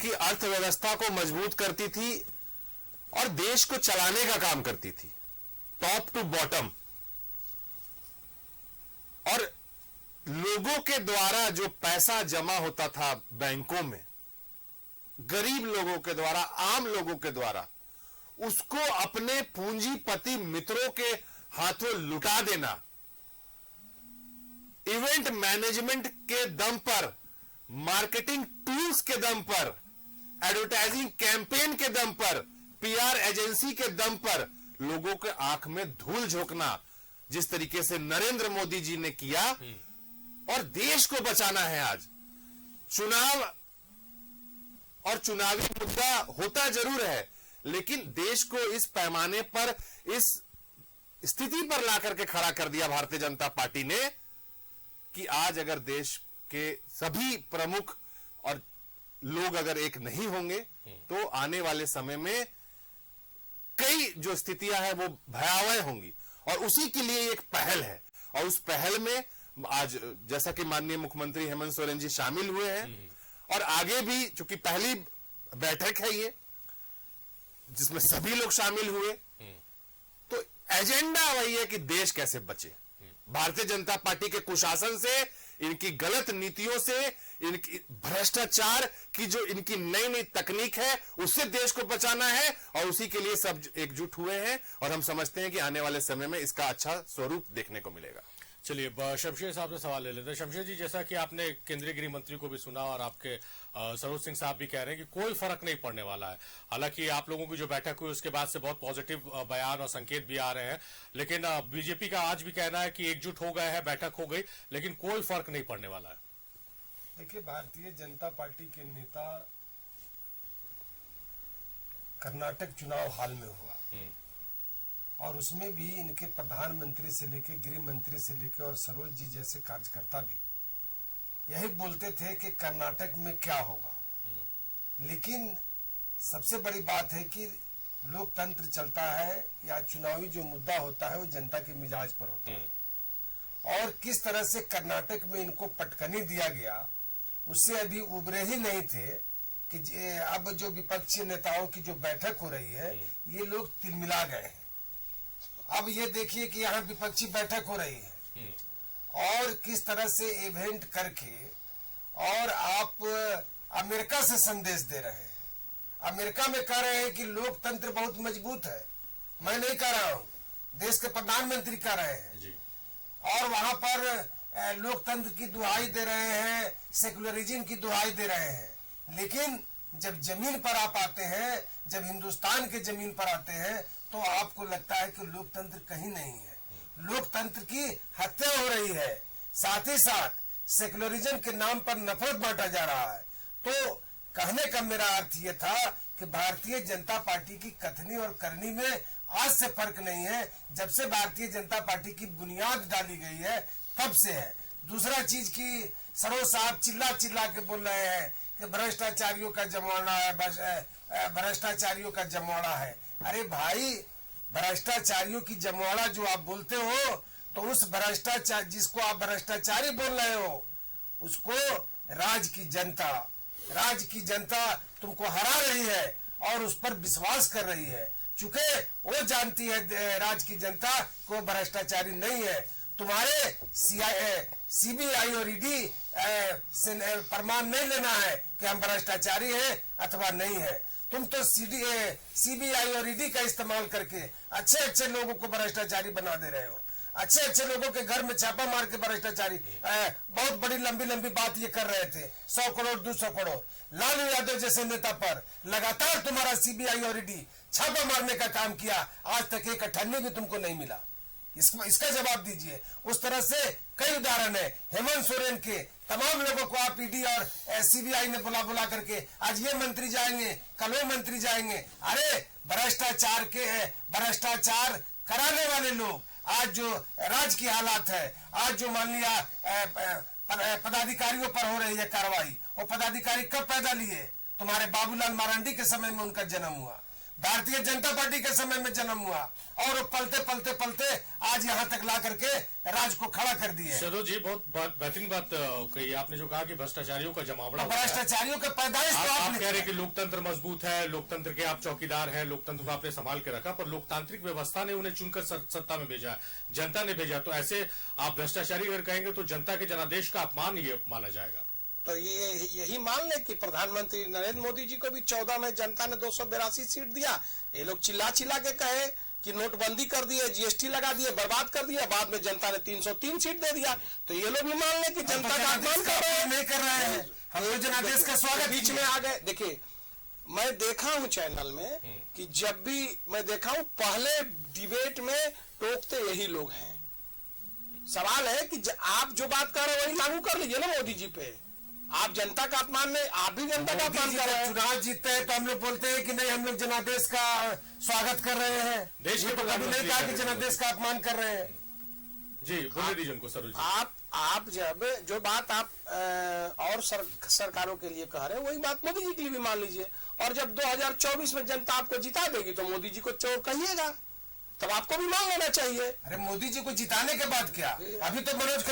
की अर्थव्यवस्था को मजबूत करती थी और देश को चलाने का काम करती थी, टॉप टू बॉटम। और लोगों के द्वारा जो पैसा जमा होता था बैंकों में, गरीब लोगों के द्वारा, आम लोगों के द्वारा, उसको अपने पूंजीपति मित्रों के हाथों लुटा देना, इवेंट मैनेजमेंट के दम पर, मार्केटिंग टूल्स के दम पर, एडवर्टाइजिंग कैंपेन के दम पर, PR एजेंसी के दम पर लोगों के आंख में धूल झोंकना, जिस तरीके से नरेंद्र मोदी जी ने किया। और देश को बचाना है। आज चुनाव और चुनावी मुद्दा होता जरूर है, लेकिन देश को इस पैमाने पर, इस स्थिति पर लाकर के खड़ा कर दिया भारतीय जनता पार्टी ने कि आज अगर देश के सभी प्रमुख और लोग अगर एक नहीं होंगे तो आने वाले समय में कई जो स्थितियां हैं वो भयावह होंगी। और उसी के लिए एक पहल है, और उस पहल में आज जैसा कि माननीय मुख्यमंत्री हेमंत सोरेन जी शामिल हुए हैं, और आगे भी, चूंकि पहली बैठक है ये जिसमें सभी लोग शामिल हुए, तो एजेंडा वही है कि देश कैसे बचे। भारतीय जनता पार्टी के कुशासन से, इनकी गलत नीतियों से, इनकी भ्रष्टाचार की जो इनकी नई नई तकनीक है, उससे देश को बचाना है और उसी के लिए सब एकजुट हुए हैं और हम समझते हैं कि आने वाले समय में इसका अच्छा स्वरूप देखने को मिलेगा। चलिए शमशेर साहब से सवाल ले लेते हैं। शमशेर जी, जैसा कि आपने केंद्रीय गृह मंत्री को भी सुना और आपके सरोज सिंह साहब भी कह रहे हैं कि कोई फर्क नहीं पड़ने वाला है। हालांकि आप लोगों की जो बैठक हुई उसके बाद से बहुत पॉजिटिव बयान और संकेत भी आ रहे हैं, लेकिन बीजेपी का आज भी कहना है कि एकजुट हो गए हैं, बैठक हो गई, लेकिन कोई फर्क नहीं पड़ने वाला है। देखिए, भारतीय जनता पार्टी के नेता कर्नाटक चुनाव हाल में हुआ और उसमें भी इनके प्रधानमंत्री से लेके गृह मंत्री से लेके और सरोज जी जैसे कार्यकर्ता भी यही बोलते थे कि कर्नाटक में क्या होगा। लेकिन सबसे बड़ी बात है कि लोकतंत्र चलता है या चुनावी जो मुद्दा होता है वो जनता के मिजाज पर होता है, और किस तरह से कर्नाटक में इनको पटकनी दिया गया उससे अभी उबरे ही नहीं थे कि अब जो विपक्षी नेताओं की जो बैठक हो रही है ये लोग तिलमिला गए हैं। अब ये देखिए कि यहाँ विपक्षी बैठक हो रही है और किस तरह से इवेंट करके और आप अमेरिका से संदेश दे रहे हैं। अमेरिका में कह रहे हैं कि लोकतंत्र बहुत मजबूत है, मैं नहीं कह रहा हूँ, देश के प्रधानमंत्री कह रहे हैं जी। और वहां पर लोकतंत्र की दुहाई दे रहे हैं, सेकुलरिज्म की दुहाई दे रहे हैं। लेकिन जब जमीन पर आप आते हैं, जब हिंदुस्तान के जमीन पर आते हैं तो आपको लगता है कि लोकतंत्र कहीं नहीं है, लोकतंत्र की हत्या हो रही है, साथ ही साथ सेकुलरिज्म के नाम पर नफरत बांटा जा रहा है। तो कहने का मेरा अर्थ ये था कि भारतीय जनता पार्टी की कथनी और करनी में आज से फर्क नहीं है, जब से भारतीय जनता पार्टी की बुनियाद डाली गई है तब से है। दूसरा चीज की सरोज साहब चिल्ला चिल्ला के बोल रहे हैं कि भ्रष्टाचारियों का जमाना है, भ्रष्टाचारियों का जमाना है। अरे भाई, भ्रष्टाचारियों की जमाना जो आप बोलते हो तो उस भ्रष्टाचार जिसको आप भ्रष्टाचारी बोल रहे हो उसको राज की जनता तुमको हरा रही है और उस पर विश्वास कर रही है, चूंकि वो जानती है राज की जनता को भ्रष्टाचारी नहीं है। तुम्हारे सीबीआई और ईडी से प्रमाण नहीं लेना है कि हम भ्रष्टाचारी हैं अथवा नहीं है। तुम तो सीबीआई और ईडी का इस्तेमाल करके अच्छे अच्छे लोगों को भ्रष्टाचारी बना दे रहे हो, अच्छे अच्छे लोगों के घर में छापा मार के भ्रष्टाचारी। बहुत बड़ी लंबी लंबी बात ये कर रहे थे, 100 करोड़ 200 करोड़। लालू यादव जैसे नेता पर लगातार तुम्हारा सीबीआई और ईडी छापा मारने का काम किया, आज तक एक 98 भी तुमको नहीं मिला। इसका जवाब दीजिए। उस तरह से कई उदाहरण है। हेमंत सोरेन के तमाम लोगों को आप ईडी और सीबीआई ने बुला करके आज ये मंत्री जाएंगे, कल वो मंत्री जाएंगे। अरे भ्रष्टाचार कराने वाले लोग आज जो राज की हालात है, आज जो मान लिया पदाधिकारियों पर हो रही है कार्रवाई, वो पदाधिकारी कब पैदा लिए? तुम्हारे बाबूलाल मरांडी के समय में उनका जन्म हुआ, भारतीय जनता पार्टी के समय में जन्म हुआ और वो पलते आज यहाँ तक ला करके राज को खड़ा कर दिए। सरोज जी, बहुत बेहतरीन बात कही आपने, जो कहा कि भ्रष्टाचारियों का जमावड़ा, भ्रष्टाचारियों का पैदाइश आप कह रहे कि लोकतंत्र मजबूत है, लोकतंत्र के आप चौकीदार हैं, लोकतंत्र को आपने संभाल के रखा, पर लोकतांत्रिक व्यवस्था ने उन्हें चुनकर सत्ता में भेजा, जनता ने भेजा। तो ऐसे आप भ्रष्टाचारी अगर कहेंगे तो जनता के जनादेश का अपमान ये माना जाएगा। तो यही मान ले कि प्रधानमंत्री नरेंद्र मोदी जी को भी 14 में जनता ने 282 सीट दिया। ये लोग चिल्ला के कहे कि नोटबंदी कर दिए, जीएसटी लगा दिए, बर्बाद कर दिया, बाद में जनता ने 303 सीट दे दिया। तो ये लोग भी मान ले कि जनता का अपमान कर रहे हैं, नहीं कर रहे हैं। हम लोग जनादेश का स्वागत बीच में आ गए। देखिए, मैं देखा हूं चैनल में कि जब भी मैं देखा हूं पहले डिबेट में टोकते यही लोग हैं। सवाल है कि आप जो बात कर रहे हो वही लागू कर लीजिए ना मोदी जी पे। आप जनता का अपमान नहीं, आप भी जनता का अपमान कर रहे हैं। चुनाव जीतते हैं तो हम लोग बोलते हैं कि नहीं, हम लोग जनादेश का स्वागत कर रहे हैं। देश तो कभी नहीं कहा कि जनादेश का अपमान कर रहे हैं। जी बोले दीजिए उनको सरोज जी। आप जब जो बात आप और सरकारों के लिए कह रहे हैं वही बात मोदी जी के लिए भी मान लीजिए। और जब 2024 में जनता आपको जिता देगी तो मोदी जी को चोर कहिएगा, तब आपको भी मान लेना चाहिए। अरे मोदी जी को जिताने के बाद क्या, अभी तो तनुज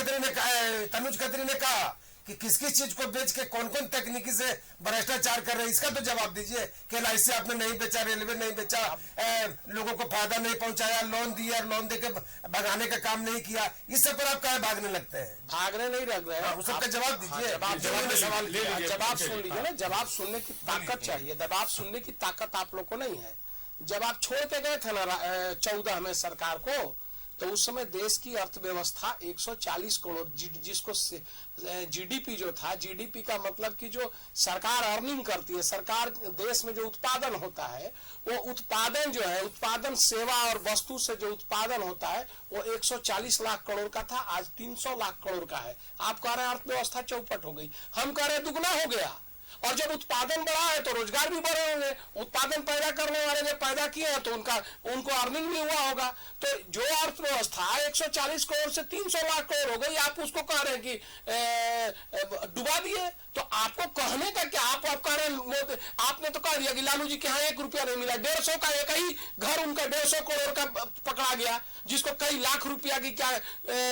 खत्री ने कहा कि किस किस चीज को बेच के कौन कौन तकनीकी से भ्रष्टाचार कर रहे हैं, इसका तो जवाब दीजिए कि LIC से आपने नहीं बेचा, रेलवे नहीं बेचा, लोगों को फायदा नहीं पहुंचाया, लोन दिया और लोन देके भगाने का काम नहीं किया, इस सब पर आप क्या भागने लगते हैं? भागने नहीं लग रहे हैं, उस सबका जवाब दीजिए। जवाब सुन लीजिए ना, जवाब सुनने की ताकत चाहिए, जवाब सुनने की ताकत आप लोग को नहीं है। जब आप छोड़ के गए थे ना 14 में सरकार को, तो उस समय देश की अर्थव्यवस्था 140 करोड़ जिसको GDP जो था, GDP का मतलब कि जो सरकार अर्निंग करती है, सरकार देश में जो उत्पादन होता है, वो उत्पादन जो है, उत्पादन सेवा और वस्तु से जो उत्पादन होता है वो 140 लाख करोड़ का था, आज 300 लाख करोड़ का है। आप कह रहे हैं अर्थव्यवस्था चौपट हो गई, हम कह रहे हैं दुगना हो गया। और जब उत्पादन बढ़ा है तो रोजगार भी बढ़े होंगे, उत्पादन पैदा करने वाले ने पैदा किए हैं तो उनको अर्निंग भी हुआ होगा। तो जो अर्थव्यवस्था 140 करोड़ से 300 लाख करोड़ हो गई, आप उसको कह रहे हैं कि डुबा दिए। तो आपको कहने का क्या, आप कह रहे हैं, आपने तो कह दिया कि लालू जी के यहाँ 1 रुपया नहीं मिला, 150 का एक ही घर उनका 150 करोड़ का पकड़ा गया, जिसको कई लाख रुपया की क्या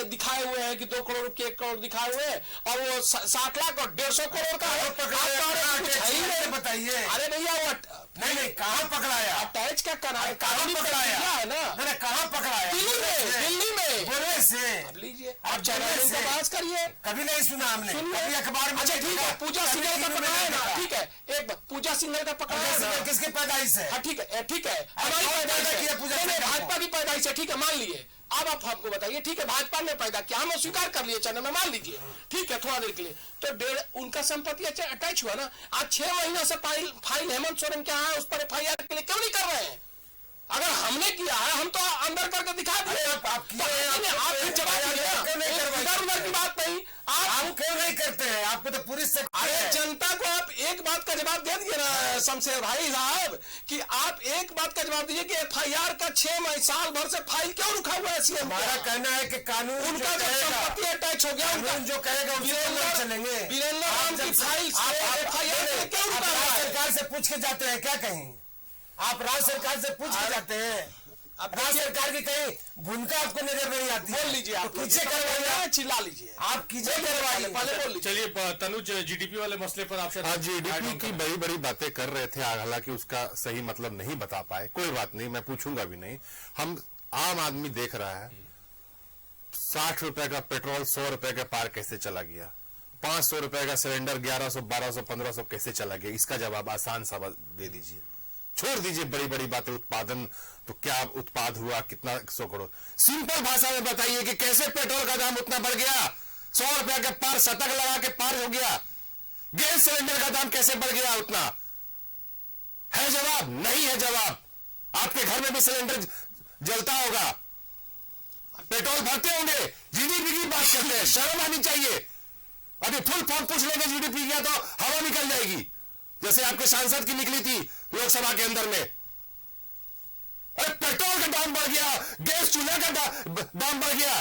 दिखाए हुए हैं कि 2 करोड़ के 1 करोड़ दिखाए हुए हैं, और वो 60 लाख और 150 करोड़ का बताइए। अरे भैया वो नहीं कहाँ पकड़ाया? अटैच क्या कराया? कहाँ पकड़ाया है ना? मैंने कहाँ पकड़ाया? दिल्ली में बोले से। अब लीजिए, आप चैनल से बात करिए। कभी नहीं सुना हमने, कभी अखबार में। अच्छा ठीक है, पूजा सिंघल का पकड़ाया ना, ठीक है, एक पूजा सिंघल का पकड़ाया ना, किसकी पैदाइश है? हाँ ठीक है, ठीक है, हमारी पैदाइश है, भाजपा की पैदाइश है, ठीक है, मान लिए। अब आप हमको बताइए, ठीक है, भाजपा ने पैदा किया, हम स्वीकार कर लिए, चैनल में मान लीजिए, ठीक है, थोड़ा देर के लिए, तो उनका संपत्ति अटैच हुआ ना। आज 6 महीना से फाइल हेमंत सोरेन के यहाँ है, उस पर FIR के लिए क्यों नहीं कर रहे हैं? अगर हमने किया है, हम तो अंदर करके दिखा दिए। आप जवाब इधर उधर की बात नहीं, आप क्यों नहीं करते हैं? आपको तो पूरी अरे जनता को आप एक बात का जवाब दे दिए ना शमशेर भाई साहब, कि आप एक बात का जवाब दीजिए कि FIR का 6 साल भर से फाइल क्यों रुका हुआ है? CM हमारा कहना है कि कानून उनका जब संपत्ति अटैच हो गया, कानून जो कहेगा उससे चलेंगे। वीरेंद्र राम की फाइल FIR क्यों रुका हुआ है? सरकार से पूछ के जाते हैं क्या? कहीं आप राज्य सरकार से पूछ के जाते हैं? अब राज्य सरकार की कहीं भूमिका आपको नजर नहीं आती? बोल लीजिए, आप पीछे करवाइए, चिल्ला लीजिए, आप कीजिए करवाइए, पहले बोल लीजिए। चलिए तनुज, GDP वाले मसले पर आप GDP की बड़ी बड़ी बातें कर रहे थे, हालांकि उसका सही मतलब नहीं बता पाए। कोई बात नहीं, मैं पूछूंगा भी नहीं। हम आम आदमी देख रहा है 60 रुपए का पेट्रोल 100 रुपए के पार कैसे चला गया, 500 रुपए का सिलेंडर 1100, 1200, 1500 कैसे चला गया? इसका जवाब आसान सवाल दे दीजिए, छोड़ दीजिए बड़ी बड़ी बातें। उत्पादन तो क्या उत्पाद हुआ, कितना 100 करोड़, सिंपल भाषा में बताइए कि कैसे पेट्रोल का दाम उतना बढ़ गया, 100 रुपए के पार शतक लगा के पार हो गया। गैस सिलेंडर का दाम कैसे बढ़ गया उतना? है जवाब? नहीं है जवाब। आपके घर में भी सिलेंडर जलता होगा, पेट्रोल भरते होंगे, GDP की बात करते हैं, शर्म आनी चाहिए। अभी फुल फॉर्म पूछ लेंगे GDP किया तो हवा निकल जाएगी, जैसे आपके सांसद की निकली थी लोकसभा के अंदर में। अरे पेट्रोल का दाम बढ़ गया, गैस चूल्हे का दाम बढ़ गया,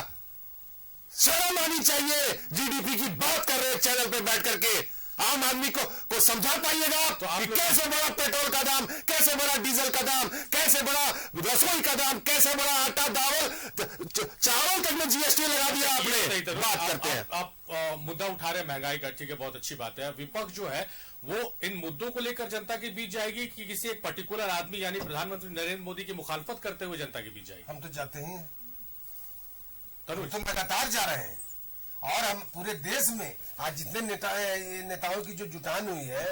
शर्म आनी चाहिए। GDP की बात कर रहे हैं चैनल पे बैठ करके, आम आदमी को समझा पाइएगा आप कि कैसे बढ़ा पेट्रोल का दाम, कैसे बढ़ा डीजल का दाम, कैसे बढ़ा रसोई का दाम, कैसे बढ़ा आटा दाल चावल तक में GST लगा दिया आपने। बात करते हैं, आप मुद्दा उठा रहे हैं महंगाई का, ठीक है, बहुत अच्छी बात है। विपक्ष जो है वो इन मुद्दों को लेकर जनता के बीच जाएगी कि किसी एक पर्टिकुलर आदमी यानी प्रधानमंत्री नरेंद्र मोदी की मुखालफत करते हुए जनता के बीच जाएगी? हम तो जाते हैं, तनुज तो लगातार जा रहे हैं, और हम पूरे देश में आज जितने नेताओं की जो जुटान हुई है,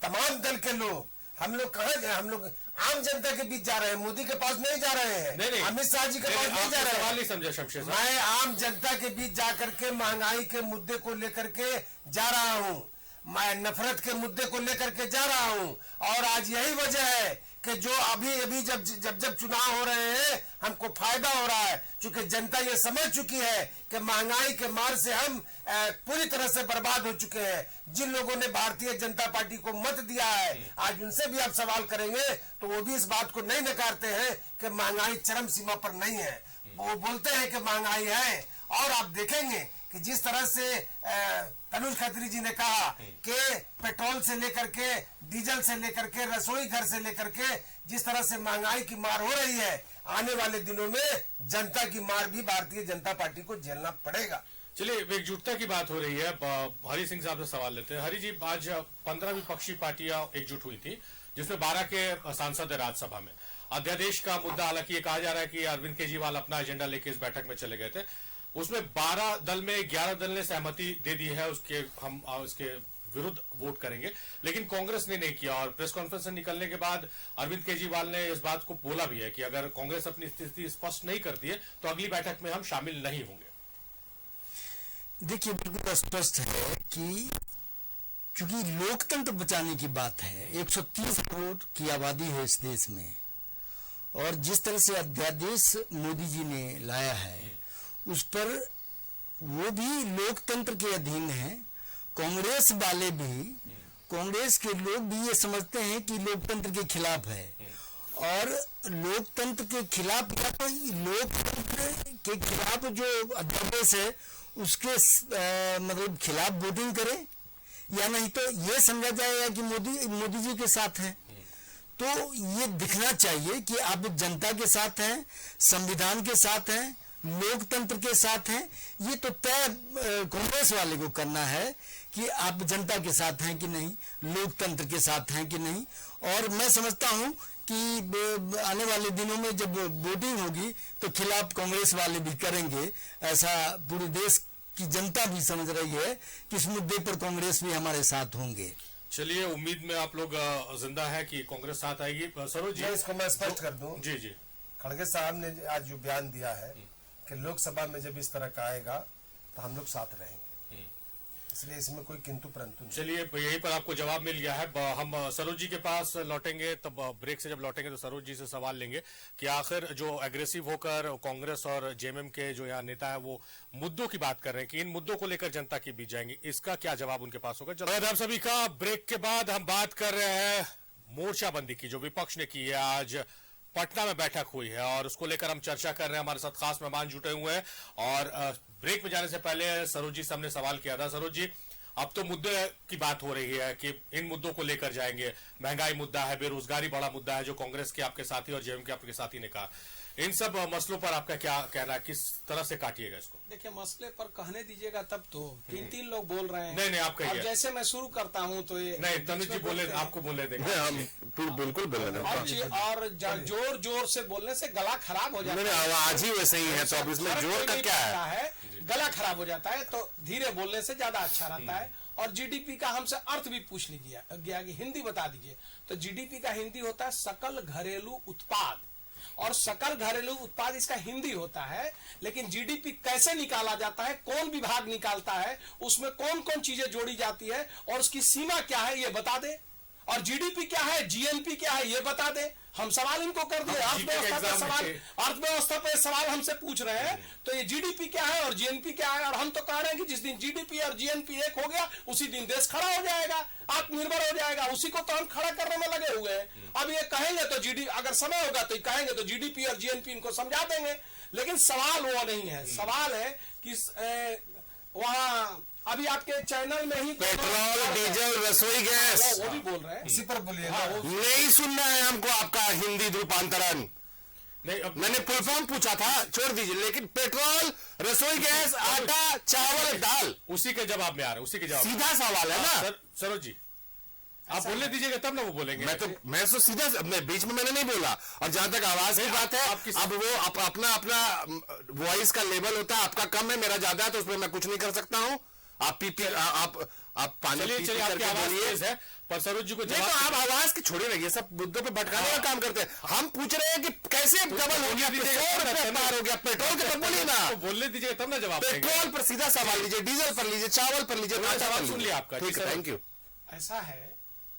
तमाम दल के लोग, हम लोग कहाँ जाए? हम लोग आम जनता के बीच जा रहे हैं, मोदी के पास नहीं जा रहे हैं, अमित शाह जी के पास नहीं जा रहे हैं। नहीं समझा शमशेर साहब, मैं आम जनता के बीच जाकर के महंगाई के मुद्दे को लेकर के जा रहा हूं, मैं नफरत के मुद्दे को लेकर के जा रहा हूं, और आज यही वजह है कि जो अभी जब चुनाव हो रहे हैं हमको फायदा हो रहा है, क्योंकि जनता ये समझ चुकी है कि महंगाई के मार से हम पूरी तरह से बर्बाद हो चुके हैं। जिन लोगों ने भारतीय जनता पार्टी को मत दिया है, आज उनसे भी आप सवाल करेंगे तो वो भी इस बात को नहीं नकारते हैं कि महंगाई चरम सीमा पर नहीं है। वो बोलते हैं कि महंगाई है, और आप देखेंगे कि जिस तरह से तनुज खत्री जी ने कहा कि पेट्रोल से लेकर के डीजल से लेकर के रसोई घर से लेकर के जिस तरह से महंगाई की मार हो रही है, आने वाले दिनों में जनता की मार भी भारतीय जनता पार्टी को झेलना पड़ेगा। चलिए, एकजुटता की बात हो रही है। हरि सिंह साहब से सवाल लेते हैं। हरि जी, आज 15 विपक्षी पार्टियां एकजुट हुई थी, जिसमें 12 के सांसद है राज्यसभा में। अध्यादेश का मुद्दा, हालांकि ये कहा जा रहा है कि अरविंद केजरीवाल अपना एजेंडा लेके इस बैठक में चले गए थे। उसमें 12 दल में 11 दल ने सहमति दे दी है, हम इसके विरुद्ध वोट करेंगे, लेकिन कांग्रेस ने नहीं किया। और प्रेस कॉन्फ्रेंस से निकलने के बाद अरविंद केजरीवाल ने इस बात को बोला भी है कि अगर कांग्रेस अपनी स्थिति स्पष्ट नहीं करती है तो अगली बैठक में हम शामिल नहीं होंगे। देखिए, बिल्कुल स्पष्ट है कि क्योंकि लोकतंत्र बचाने की बात है, 130 करोड़ की आबादी है इस देश में, और जिस तरह से अध्यादेश मोदी जी ने लाया है उस पर वो भी लोकतंत्र के अधीन है। कांग्रेस वाले भी, कांग्रेस के लोग भी ये समझते हैं कि लोकतंत्र के खिलाफ है, और लोकतंत्र के खिलाफ या तो लोकतंत्र के खिलाफ जो अध्यादेश है उसके मतलब खिलाफ वोटिंग करें, या नहीं तो ये समझा जाएगा कि मोदी जी के साथ हैं। तो ये दिखना चाहिए कि आप जनता के साथ हैं, संविधान के साथ हैं, लोकतंत्र के साथ हैं। ये तो तय कांग्रेस वाले को करना है कि आप जनता के साथ हैं कि नहीं, लोकतंत्र के साथ हैं कि नहीं। और मैं समझता हूं कि आने वाले दिनों में जब वोटिंग होगी तो खिलाफ कांग्रेस वाले भी करेंगे। ऐसा पूरे देश की जनता भी समझ रही है कि इस मुद्दे पर कांग्रेस भी हमारे साथ होंगे। चलिए, उम्मीद में आप लोग जिंदा है कि कांग्रेस साथ आएगी। सरोज जी, इसको मैं स्पष्ट कर दूं। जी जी, खड़गे साहब ने आज जो बयान दिया है कि लोकसभा में जब इस तरह का आएगा तो हम लोग साथ रहेंगे, इसलिए इसमें कोई किंतु परंतु नहीं। चलिए, यहीं पर आपको जवाब मिल गया है। हम सरोज जी के पास लौटेंगे, तब ब्रेक से जब लौटेंगे तो सरोज जी से सवाल लेंगे कि आखिर जो एग्रेसिव होकर कांग्रेस और जेएमएम के जो यहाँ नेता है वो मुद्दों की बात कर रहे हैं कि इन मुद्दों को लेकर जनता के बीच जाएंगे, इसका क्या जवाब उनके पास होगा। चलो, आप सभी का ब्रेक के बाद हम बात कर रहे हैं मोर्चाबंदी की, जो विपक्ष ने की है। आज पटना में बैठक हुई है और उसको लेकर हम चर्चा कर रहे हैं। हमारे साथ खास मेहमान जुटे हुए हैं, और ब्रेक में जाने से पहले सरोज जी से हमने सवाल किया था। सरोज जी, अब तो मुद्दे की बात हो रही है कि इन मुद्दों को लेकर जाएंगे। महंगाई मुद्दा है, बेरोजगारी बड़ा मुद्दा है, जो कांग्रेस के आपके साथी और जेएमएम के आपके साथी ने कहा। इन सब मसलों पर आपका क्या कहना है, किस तरह से काटिएगा इसको? देखिए, मसले पर कहने दीजिएगा तब तो 3 लोग बोल रहे हैं। नहीं, आप कहिए। अब जैसे मैं शुरू करता हूं तो ये नहीं, तनुज जी बोले, आपको बोले देंगे। हम बिल्कुल बोले और जोर जोर से बोलने से गला खराब हो जाता है। आवाज ही वैसे ही है, तो अब इसमें जोर का क्या है? गला खराब हो जाता है, तो धीरे बोलने से ज्यादा अच्छा रहता है। और जीडीपी का हमसे अर्थ भी पूछ लीजिए, हिंदी बता दीजिए। तो जीडीपी का हिंदी होता है सकल घरेलू उत्पाद, और सकल घरेलू उत्पाद इसका हिंदी होता है। लेकिन जीडीपी कैसे निकाला जाता है, कौन विभाग निकालता है, उसमें कौन कौन चीजें जोड़ी जाती है, और उसकी सीमा क्या है ये बता दे। और जीडीपी क्या है, जीएनपी क्या है ये बता दे। हम सवाल इनको कर दिए, अर्थव्यवस्था पे सवाल हमसे पूछ रहे हैं, तो ये जीडीपी क्या है और जीएनपी क्या है। और हम तो कह रहे हैं कि जिस दिन जीडीपी और जीएनपी एक हो गया उसी दिन देश खड़ा हो जाएगा, आत्मनिर्भर हो जाएगा। उसी को तो हम खड़ा करने में लगे हुए हैं। अब ये कहेंगे तो अगर समय होगा तो कहेंगे तो जीडीपी और जीएनपी इनको समझा देंगे, लेकिन सवाल वो नहीं है। सवाल है कि वहां अभी आपके चैनल में ही पेट्रोल, डीजल, रसोई गैस, वो भी बोल रहे हैं, इसी पर बोलिए। नहीं सुनना है हमको आपका हिंदी रूपांतरण। नहीं, मैंने फुल फॉर्म पूछा था, छोड़ दीजिए। लेकिन पेट्रोल, रसोई गैस, आटा, चावल, दाल, उसी के जवाब में आ रहे हैं, उसी के जवाब। सीधा सवाल है ना सरोज जी, आप बोलने दीजिएगा तब ना वो बोलेंगे। मैं तो सीधा, बीच में मैंने नहीं बोला। और जहां तक आवाज की बात है, अब वो अपना वॉइस का लेवल होता है, आपका कम है, मेरा ज्यादा है, तो उसमें मैं कुछ नहीं कर सकता हूँ। आप पानी चलिए, आपकी आवाज तेज है, पर सरोज जी को नहीं, तो आप आवाज की छोड़े रहिए, सब मुद्दों पे भटकाने का काम करते हैं। हम पूछ रहे हैं कि कैसे डबल हो गया, 100 रुपये पार हो गया पेट्रोल के, बोलिए ना। तो बोलने दीजिए तब ना जवाब। पेट्रोल पर सीधा सवाल लीजिए, डीजल पर लीजिए, चावल पर लीजिए, सवाल सुन लिया आपका। ठीक है, थैंक यू।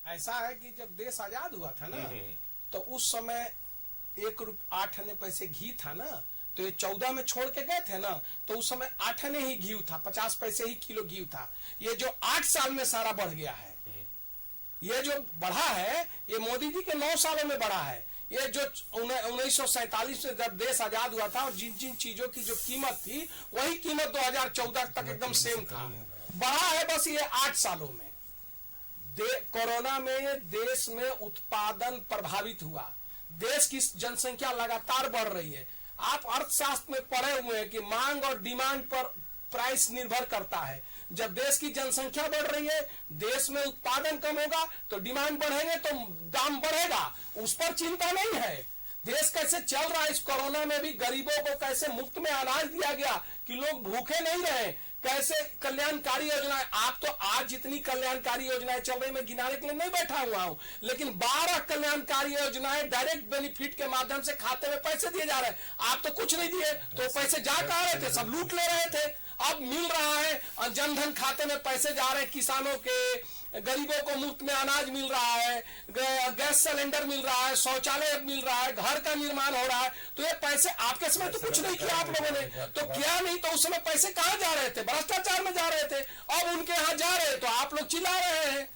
ऐसा है कि जब देश आजाद हुआ था ना, तो उस समय 1 रुपया 8 आने पैसे घी था ना, तो ये 14 में छोड़ के गए थे ना, तो उस समय 8 आने ही घी था, 50 पैसे ही किलो घी था। ये जो 8 साल में सारा बढ़ गया है, ये जो बढ़ा है ये मोदी जी के 9 सालों में बढ़ा है। ये जो 1947 में जब देश आजाद हुआ था और जिन जिन चीजों की जो कीमत थी वही कीमत 2014 तक एकदम सेम था। बढ़ा है बस ये 8 सालों में। कोरोना में देश में उत्पादन प्रभावित हुआ, देश की जनसंख्या लगातार बढ़ रही है। आप अर्थशास्त्र में पढ़े हुए हैं कि मांग और डिमांड पर प्राइस निर्भर करता है। जब देश की जनसंख्या बढ़ रही है, देश में उत्पादन कम होगा तो डिमांड बढ़ेंगे तो दाम बढ़ेगा, उस पर चिंता नहीं है। देश कैसे चल रहा है, इस कोरोना में भी गरीबों को कैसे मुफ्त में अनाज दिया गया कि लोग भूखे नहीं रहे, कैसे कल्याणकारी योजनाएं, आप तो आज जितनी कल्याणकारी योजनाएं चल रही, मैं गिनाने के लिए नहीं बैठा हुआ हूं, लेकिन 12 कल्याणकारी योजनाएं डायरेक्ट बेनिफिट के माध्यम से खाते में पैसे दिए जा रहे हैं। आप तो कुछ नहीं दिए, तो पैसे जा कहां रहे थे, सब लूट ले रहे थे। अब मिल रहा है और जनधन खाते में पैसे जा रहे हैं, किसानों के, गरीबों को मुफ्त में अनाज मिल रहा है, गैस सिलेंडर मिल रहा है, शौचालय मिल रहा है, घर का निर्माण हो रहा है। तो ये पैसे आपके समय तो कुछ नहीं किया आप लोगों ने, तो क्या नहीं, तो उस समय पैसे कहां जा रहे थे, भ्रष्टाचार में जा रहे थे। अब उनके यहां जा रहे तो आप लोग चिल्ला रहे हैं,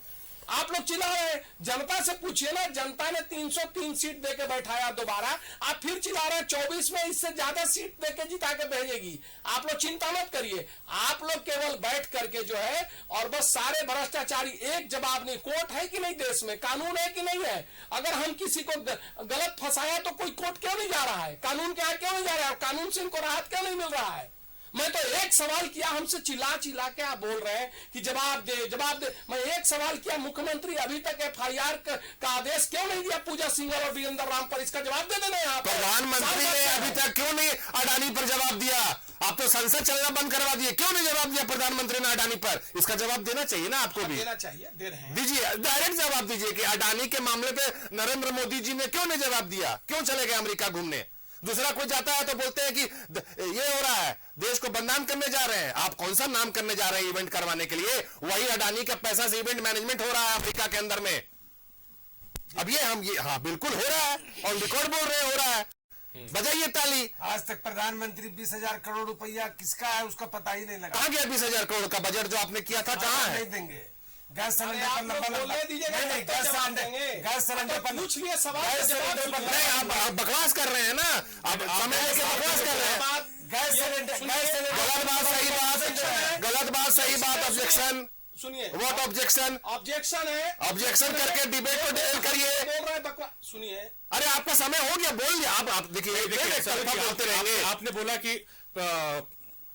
आप लोग चिल्ला रहे हैं। जनता से पूछिए ना, जनता ने 303 सीट देके बैठाया दोबारा, आप फिर चिल्ला रहे हैं 24 में इससे ज्यादा सीट देके जिता के भेजेगी। आप लोग चिंता मत करिए, आप लोग केवल बैठ करके जो है और बस सारे भ्रष्टाचारी, एक जवाब नहीं। कोर्ट है कि नहीं देश में, कानून है कि नहीं है? अगर हम किसी को गलत फंसाया तो कोई कोर्ट क्यों नहीं जा रहा है, कानून के यहाँ क्यों नहीं जा रहा है, कानून से इनको राहत क्यों नहीं मिल रहा है? मैं तो एक सवाल किया, हमसे चिल्ला चिल्ला के आप बोल रहे हैं कि जवाब दे जवाब दे। मैं एक सवाल किया, मुख्यमंत्री अभी तक FIR का आदेश क्यों नहीं दिया पूजा सिंघल और वीरेंद्र राम पर, इसका जवाब दे देना। यहाँ प्रधानमंत्री ने अभी तक क्यों नहीं अडानी पर जवाब दिया? आप तो संसद चलना बंद करवा दिए, क्यों नहीं जवाब दिया प्रधानमंत्री ने अडानी पर? इसका जवाब देना चाहिए ना आपको भी, देना चाहिए, दे रहे हैं। दीजिए, डायरेक्ट जवाब दीजिए कि अडानी के मामले पे नरेंद्र मोदी जी ने क्यों नहीं जवाब दिया, क्यों चले गए अमेरिका घूमने? दूसरा कोई जाता है तो बोलते हैं कि ये हो रहा है, देश को बदनाम करने जा रहे हैं। आप कौन सा नाम करने जा रहे हैं इवेंट करवाने के लिए? वही अडानी का पैसा से इवेंट मैनेजमेंट हो रहा है अफ्रीका के अंदर में। अब ये हाँ बिल्कुल हो रहा है, और रिकॉर्ड बोल रहे हो रहा है। बजाइए ताली। आज तक प्रधानमंत्री 20,000 करोड़ रुपया किसका है उसका पता ही नहीं लगा। कहां गया 20,000 करोड़ का बजट जो आपने किया था, कहां है? नहीं देंगे। गैस सिलेंडर पर लंबा नहीं, गैस सिलेंडर पर पूछ लिए सवाल, नहीं आप बकवास कर रहे हैं ना, आप समय लेके बकवास कर रहे हैं। गैस सिलेंडर गलत बात सही बात, गलत बात सही बात, ऑब्जेक्शन सुनिए। What objection? ऑब्जेक्शन है, ऑब्जेक्शन करके डिबेट को डिटेल करिए। बोल रहे बकवास, सुनिए। अरे आपका समय हो गया, बोल दिया। आप देखिए बोलते रहेंगे। आपने बोला कि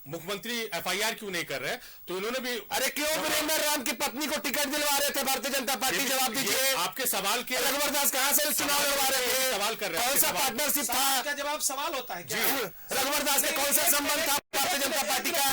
मुख्यमंत्री FIR क्यों नहीं कर रहे, तो इन्होंने भी, अरे क्यों वीरेंद्र राम की पत्नी को टिकट दिलवा रहे थे भारतीय जनता पार्टी? जवाब दीजिए। आपके सवाल के रघुवर दास कहां से चुनाव लड़वा रहे थे? सवाल कर रहे हैं, कौन सा पार्टनरशिप था? का जवाब सवाल होता है क्या? रघुवर दास के कौन सा संबंध था भारतीय जनता पार्टी का?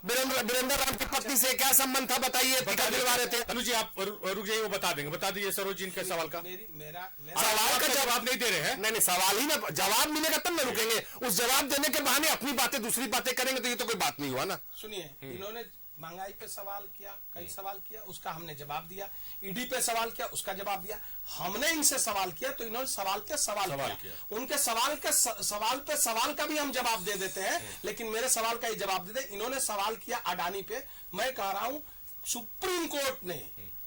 वीरेंद्र राम की पत्नी से क्या संबंध था, बताइए। टिकट दिलवा रहे थे। अनुज जी आप रुक जाइए, वो बता देंगे। बता दीजिए सरोज जी के सवाल का। सवाल का जवाब नहीं दे रहे हैं। नहीं, सवाल ही ना, जवाब मिलेगा तब ना रुकेंगे। उस जवाब देने के बहाने अपनी बातें दूसरी बातें करेंगे तो ये तो कोई बात नहीं हुआ ना। सुनिए, इन्होंने महंगाई पे सवाल किया, कई सवाल किया, उसका हमने जवाब दिया। ईडी पे सवाल किया, उसका जवाब दिया। हमने इनसे सवाल किया तो इन्होंने सवाल पे सवाल किया। उनके सवाल पे सवाल का भी हम जवाब दे देते हैं, लेकिन मेरे सवाल का ही जवाब दे दे। इन्होंने सवाल किया अडानी पे, मैं कह रहा हूं सुप्रीम कोर्ट ने,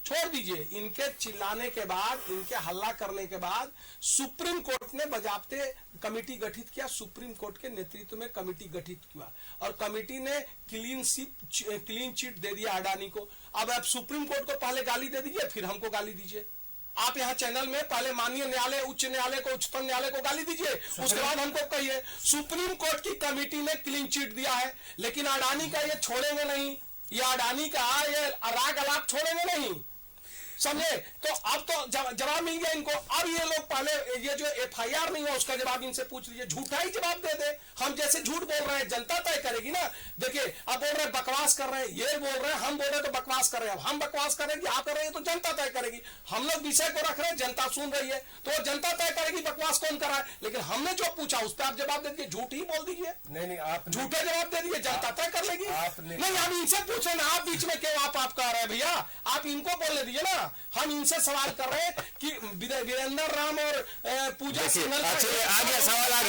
छोड़ दीजिए इनके चिल्लाने के बाद, इनके हल्ला करने के बाद, सुप्रीम कोर्ट ने बजाबते कमेटी गठित किया। सुप्रीम कोर्ट के नेतृत्व में कमेटी गठित किया और कमेटी ने क्लीन चिट दे दिया अडानी को। अब आप सुप्रीम कोर्ट को पहले गाली दे दीजिए, फिर हमको गाली दीजिए। आप यहाँ चैनल में पहले माननीय न्यायालय, उच्च न्यायालय को, उच्चतम न्यायालय को गाली दीजिए, उसके बाद हमको कहिए। सुप्रीम कोर्ट की कमेटी ने क्लीन चिट दिया है, लेकिन अडानी का ये छोड़ेंगे नहीं, ये अडानी का ये राग अलाप छोड़ेंगे नहीं, समझे? तो अब तो जवाब मिल गया इनको। अब ये लोग पहले ये जो FIR नहीं है उसका जवाब इनसे पूछ लीजिए, झूठा ही जवाब दे दे। हम जैसे झूठ बोल रहे हैं जनता तय करेगी ना। देखिए अब बोल रहे हैं बकवास कर रहे हैं, ये बोल रहे हैं, हम बोल रहे हैं तो बकवास कर रहे हैं। हम बकवास करेंगे, आप कर रहे हैं तो जनता तय करेगी। हम लोग विषय को रख रहे हैं, जनता सुन रही है, तो जनता तय करेगी बकवास कौन कर रहा है। लेकिन हमने जो पूछा उस पर आप जवाब दे दीजिए, झूठ ही बोल दीजिए। नहीं, आप झूठे जवाब दे दीजिए, जनता तय कर लेगी। नहीं, हम इनसे पूछे ना, आप बीच में क्यों आप कह रहे हैं भैया? आप इनको बोलने दीजिए ना। हम इनसे सवाल कर रहे हैं कि वीरेंद्र राम और पूजा सिंघल। आ गया सवाल, आ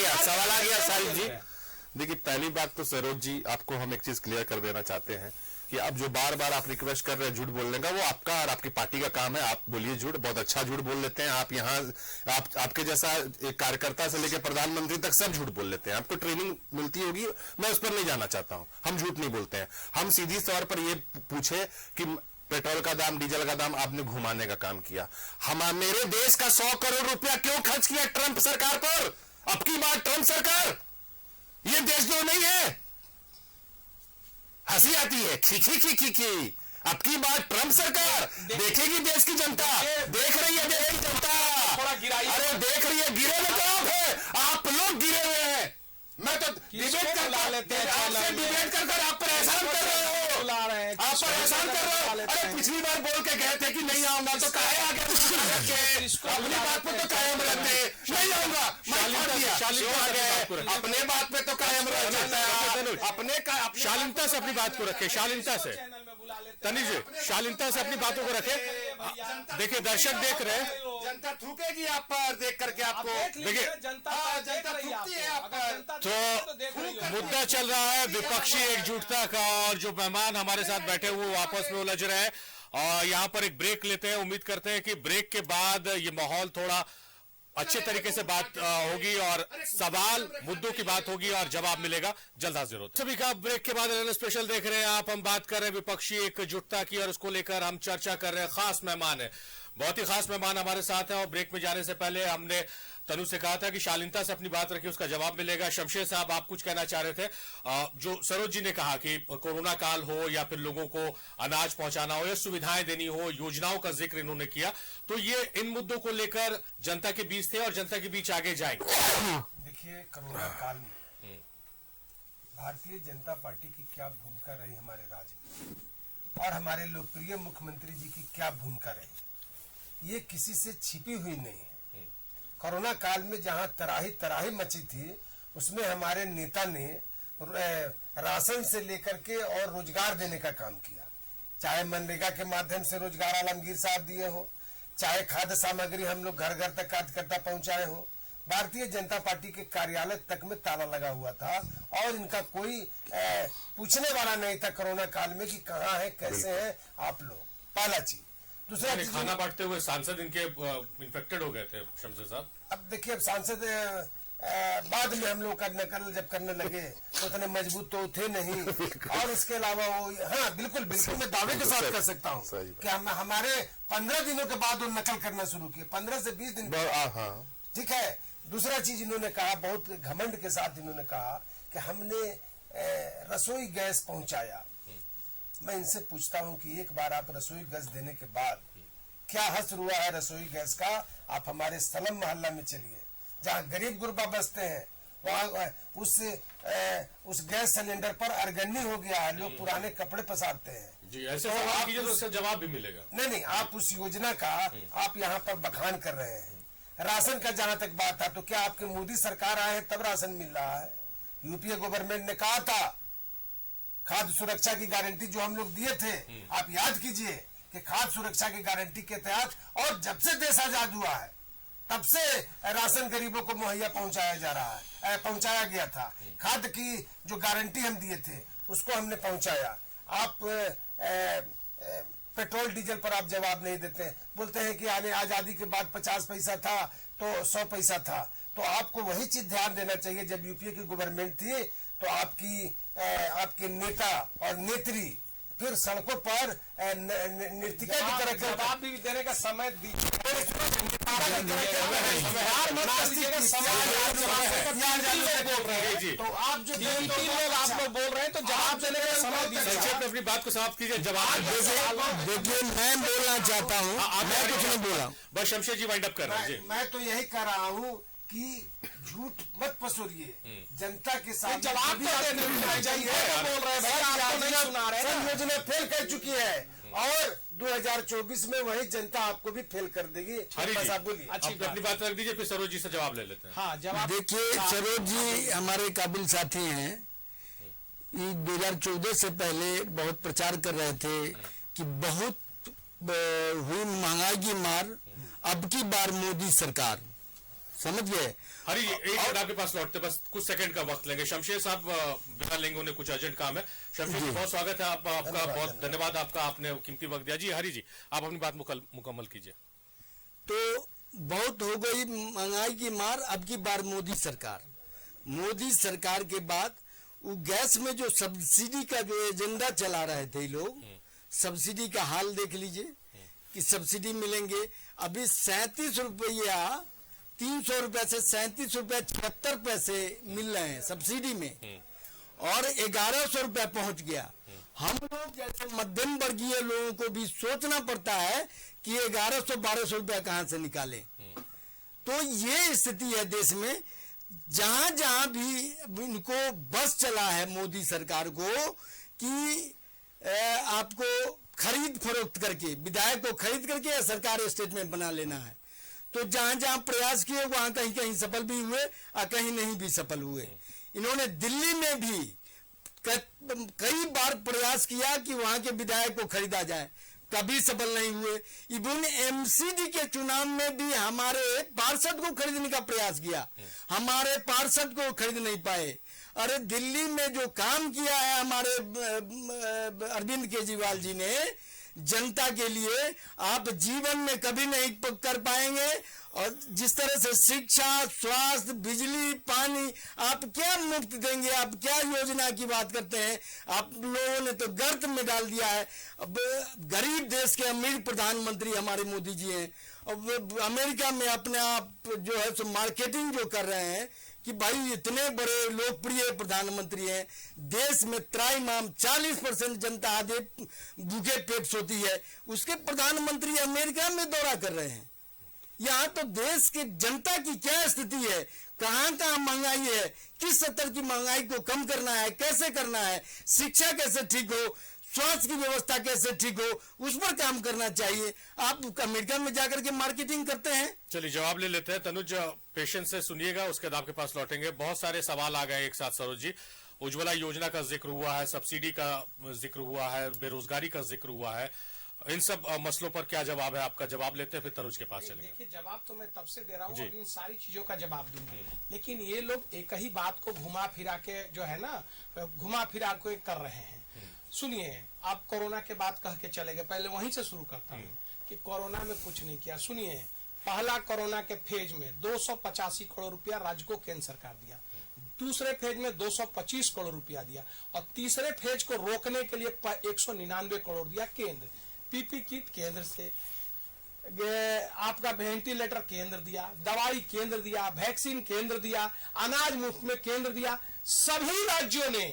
गया साहिब जी। देखिए पहली बात तो सरोज जी, आपको हम एक चीज क्लियर कर देना चाहते हैं कि अब जो बार बार आप रिक्वेस्ट कर रहे हैं झूठ बोलने का, वो आपका और आपकी पार्टी का काम है। आप बोलिए झूठ, बहुत अच्छा झूठ बोल लेते हैं आप। यहाँ आपके जैसा एक कार्यकर्ता से लेकर प्रधानमंत्री तक सब झूठ बोल लेते हैं। आपको ट्रेनिंग मिलती होगी, मैं उस पर नहीं जाना चाहता हूं। हम झूठ नहीं बोलते हैं। हम सीधी तौर पर ये पूछे कि पेट्रोल का दाम, डीजल का दाम आपने घुमाने का काम किया। मेरे देश का 100 करोड़ रुपया क्यों खर्च किया ट्रंप सरकार पर? अब की बात ट्रंप सरकार, ये देशद्रोह नहीं है? खी अब की बार ट्रंप सरकार देखेगी, देश की जनता देख रही है, देश की जनता थोड़ा गिराई, अरे देख रही है, गिरे में तो आप है, आप लोग गिरे हुए हैं। मैं तो डिबेट करता लेते हैं, आपसे डिबेट कर आप पर एहसान कर रहे हो, आप पर एहसान कर रहे हो। अरे पिछली बार बोल के गए थे कि नहीं आऊंगा, तो काहे आगे अपनी बात पे तो कायम रहते, नहीं आऊंगा अपने बात पे तो कायम रहता, अपने शालीनता से अपनी बात को रखे, शालीनता से तनिष जी, शालीनता से अपनी बातों को रखे। देखिए दर्शक देख रहे हैं, जनता थूकेगी आप पर, देख करके आपको देखिए जनता थूकती है आप पर। तो मुद्दा चल रहा है विपक्षी एकजुटता का, और जो मेहमान हमारे साथ बैठे हुए वो आपस में उलझ रहे हैं। और यहाँ पर एक ब्रेक लेते हैं, उम्मीद करते हैं कि ब्रेक के बाद ये माहौल थोड़ा अच्छे तरीके से बात होगी और सवाल मुद्दों की बात होगी और जवाब मिलेगा। जल्द हाजिर होते सभी का। ब्रेक के बाद एलएन स्पेशल देख रहे हैं आप, हम बात कर रहे हैं विपक्षी एकजुटता की और उसको लेकर हम चर्चा कर रहे हैं। खास मेहमान है, बहुत ही खास मेहमान हमारे साथ हैं। और ब्रेक में जाने से पहले हमने तनु से कहा था कि शालीनता से अपनी बात रखी, उसका जवाब मिलेगा। शमशेर साहब, आप कुछ कहना चाह रहे थे। जो सरोज जी ने कहा कि कोरोना काल हो या फिर लोगों को अनाज पहुंचाना हो या सुविधाएं देनी हो, योजनाओं का जिक्र इन्होंने किया, तो ये इन मुद्दों को लेकर जनता के बीच थे और जनता के बीच आगे जाएंगे। देखिए, कोरोना काल में भारतीय जनता पार्टी की क्या भूमिका रही हमारे राज्य में और हमारे लोकप्रिय मुख्यमंत्री जी की क्या भूमिका रही, ये किसी से छिपी हुई नहीं है। कोरोना काल में जहां तराही मची थी, उसमें हमारे नेता ने राशन से लेकर के और रोजगार देने का काम किया। चाहे मनरेगा के माध्यम से रोजगार आलमगीर साहब दिए हो, चाहे खाद्य सामग्री हम लोग घर घर तक कार्यकर्ता पहुंचाए हो। भारतीय जनता पार्टी के कार्यालय तक में ताला लगा हुआ था और इनका कोई पूछने वाला नहीं था कोरोना काल में कि कहाँ है, कैसे है आप लोग। पहला चीज। दूसरा चीज, खाना बांटते हुए सांसद इनके इन्फेक्टेड हो गए थे शमशेर साहब। अब देखिए, अब सांसद बाद में हम लोग का नकल जब करने लगे तो उतने मजबूत तो थे नहीं। और इसके अलावा वो, हाँ बिल्कुल मैं दावे के साथ कर सकता हूँ कि हमारे 15 दिनों के बाद वो नकल करना शुरू किए, 15 से 20 दिन। ठीक है। दूसरा चीज इन्होंने कहा, बहुत घमंड के साथ इन्होंने कहा कि हमने रसोई गैस पहुंचाया। मैं इनसे पूछता हूं कि एक बार आप रसोई गैस देने के बाद क्या हश्र हुआ है रसोई गैस का? आप हमारे सलम मोहल्ला में चलिए, जहां गरीब गुरबा बसते हैं, वहां उस गैस सिलेंडर पर अरगन्नी हो गया है, लोग पुराने कपड़े पसारते हैं। जी, ऐसे सवाल कीजिए तो उसका जवाब भी मिलेगा। नहीं, आप उस योजना का आप यहाँ पर बखान कर रहे हैं। राशन का जहां तक बात था, तो क्या आपके मोदी सरकार आए हैं तब राशन मिल रहा है? यूपीए गवर्नमेंट ने कहा था खाद्य सुरक्षा की गारंटी जो हम लोग दिए थे, आप याद कीजिए कि खाद्य सुरक्षा की गारंटी के तहत, और जब से देश आजाद हुआ है तब से राशन गरीबों को मुहैया पहुंचाया जा रहा है, पहुंचाया गया था। खाद्य की जो गारंटी हम दिए थे उसको हमने पहुंचाया। आप पेट्रोल डीजल पर आप जवाब नहीं देते, बोलते हैं कि आजादी के बाद 50 पैसा था तो 100 पैसा था। तो आपको वही चीज ध्यान देना चाहिए, जब यूपीए की गवर्नमेंट थी तो आपके नेता और नेत्री फिर सड़कों पर नृतिका की तरह जवाब भी देने का समय दीजिए। तो आप जो आप लोग बोल रहे हैं तो जवाब देने का समय दीजिए। संक्षेप में अपनी बात को समाप्त कीजिए। जवाब देखिए, मैं बोलना चाहता हूँ, मैं कुछ नहीं बोला, बस शमशेर जी वाइंड अप कर रहे हैं। मैं तो यही कह रहा हूँ कि झूठ मत पसोरिए, जनता के साथ जवाब बोल रहे हैं भाई, आपको नहीं सुना रहे हैं। योजना फेल कर चुकी है और 2024 में वही जनता आपको भी फेल कर देगी। बोलिए, अपनी बात रख दीजिए, फिर सरोज जी से जवाब ले लेते हैं। हाँ, जवाब। देखिए, सरोज जी हमारे काबिल साथी हैं। 2014 से पहले बहुत प्रचार कर रहे थे कि बहुत हुई महंगाई की मार, अब की बार मोदी सरकार। समझ गए? हरी जी, एक मिनट आपके पास लौटते, बस कुछ सेकंड का वक्त लेंगे। शमशेर साहब बिना लेंगे, उन्हें कुछ अर्जेंट काम है। शमशेर जी, बहुत स्वागत है आपका बहुत धन्यवाद आपका, आपने कीमती वक्त दिया। जी हरी जी, आप अपनी बात मुकम्मल कीजिए। तो बहुत हो गई महंगाई की मार, अब की बार मोदी सरकार। मोदी सरकार के बाद वो गैस में जो सब्सिडी का जो एजेंडा चला रहे थे लोग, सब्सिडी का हाल देख लीजिए कि सब्सिडी मिलेंगे। अभी 37 रुपया 300 रुपए से 37 रुपए 76 पैसे मिल रहे हैं सब्सिडी में, और 1100 रुपए पहुंच गया। हम लोग जैसे मध्यम वर्गीय लोगों को भी सोचना पड़ता है कि 1100-1200 रुपया कहां से निकालें। तो ये स्थिति है देश में, जहां जहां भी इनको बस चला है मोदी सरकार को कि आपको खरीद फरोख्त करके, विधायक को खरीद करके या सरकार स्टेट में बना लेना है। तो जहां जहां प्रयास किए वहां कहीं कहीं सफल भी हुए और कहीं नहीं भी सफल हुए। इन्होंने दिल्ली में भी कई बार प्रयास किया कि वहां के विधायक को खरीदा जाए, कभी सफल नहीं हुए। इवन एमसीडी के चुनाव में भी हमारे पार्षद को खरीदने का प्रयास किया, हमारे पार्षद को खरीद नहीं पाए। अरे दिल्ली में जो काम किया है हमारे अरविंद केजरीवाल जी ने जनता के लिए, आप जीवन में कभी नहीं कर पाएंगे। और जिस तरह से शिक्षा, स्वास्थ्य, बिजली, पानी आप क्या मुफ्त देंगे, आप क्या योजना की बात करते हैं। आप लोगों ने तो गर्त में डाल दिया है। अब गरीब देश के अमीर प्रधानमंत्री हमारे मोदी जी हैं। अब अमेरिका में अपने आप जो है सो मार्केटिंग जो कर रहे हैं कि भाई इतने बड़े लोकप्रिय प्रधानमंत्री हैं, देश में त्राईमाम 40% जनता आधे भूखे पेट सोती है, उसके प्रधानमंत्री अमेरिका में दौरा कर रहे हैं। यहाँ तो देश की जनता की क्या स्थिति है, कहाँ कहाँ महंगाई है, किस स्तर की महंगाई को कम करना है, कैसे करना है, शिक्षा कैसे ठीक हो, स्वास्थ्य की व्यवस्था कैसे ठीक हो, उस पर काम करना चाहिए। आप अमेरिका में जाकर के मार्केटिंग करते हैं। चलिए जवाब ले लेते हैं। तनुज पेशेंस से सुनिएगा, उसके बाद आपके पास लौटेंगे। बहुत सारे सवाल आ गए एक साथ सरोज जी। उज्ज्वला योजना का जिक्र हुआ है, सब्सिडी का जिक्र हुआ है, बेरोजगारी का जिक्र हुआ है, इन सब मसलों पर क्या जवाब है आपका? जवाब लेते हैं फिर तनुज के पास चलेंगे। देखिए जवाब तो मैं तब से दे रहा हूँ, इन सारी चीजों का जवाब दूंगा, लेकिन ये लोग एक ही बात को घुमा फिरा के जो है ना, घुमा फिरा के कर रहे हैं। सुनिए, आप कोरोना के बाद कह के चले गए, पहले वहीं से शुरू करता हूँ कि कोरोना में कुछ नहीं किया। सुनिए, पहला कोरोना के फेज में 285 करोड़ रुपया राज्य को केंद्र सरकार दिया, दूसरे फेज में 225 करोड़ रुपया दिया, और तीसरे फेज को रोकने के लिए 199 करोड़ दिया केंद्र। पीपी किट केंद्र से, आपका वेंटिलेटर केंद्र दिया, दवाई केंद्र दिया, वैक्सीन केंद्र दिया, अनाज मुफ्त में केंद्र दिया। सभी राज्यों ने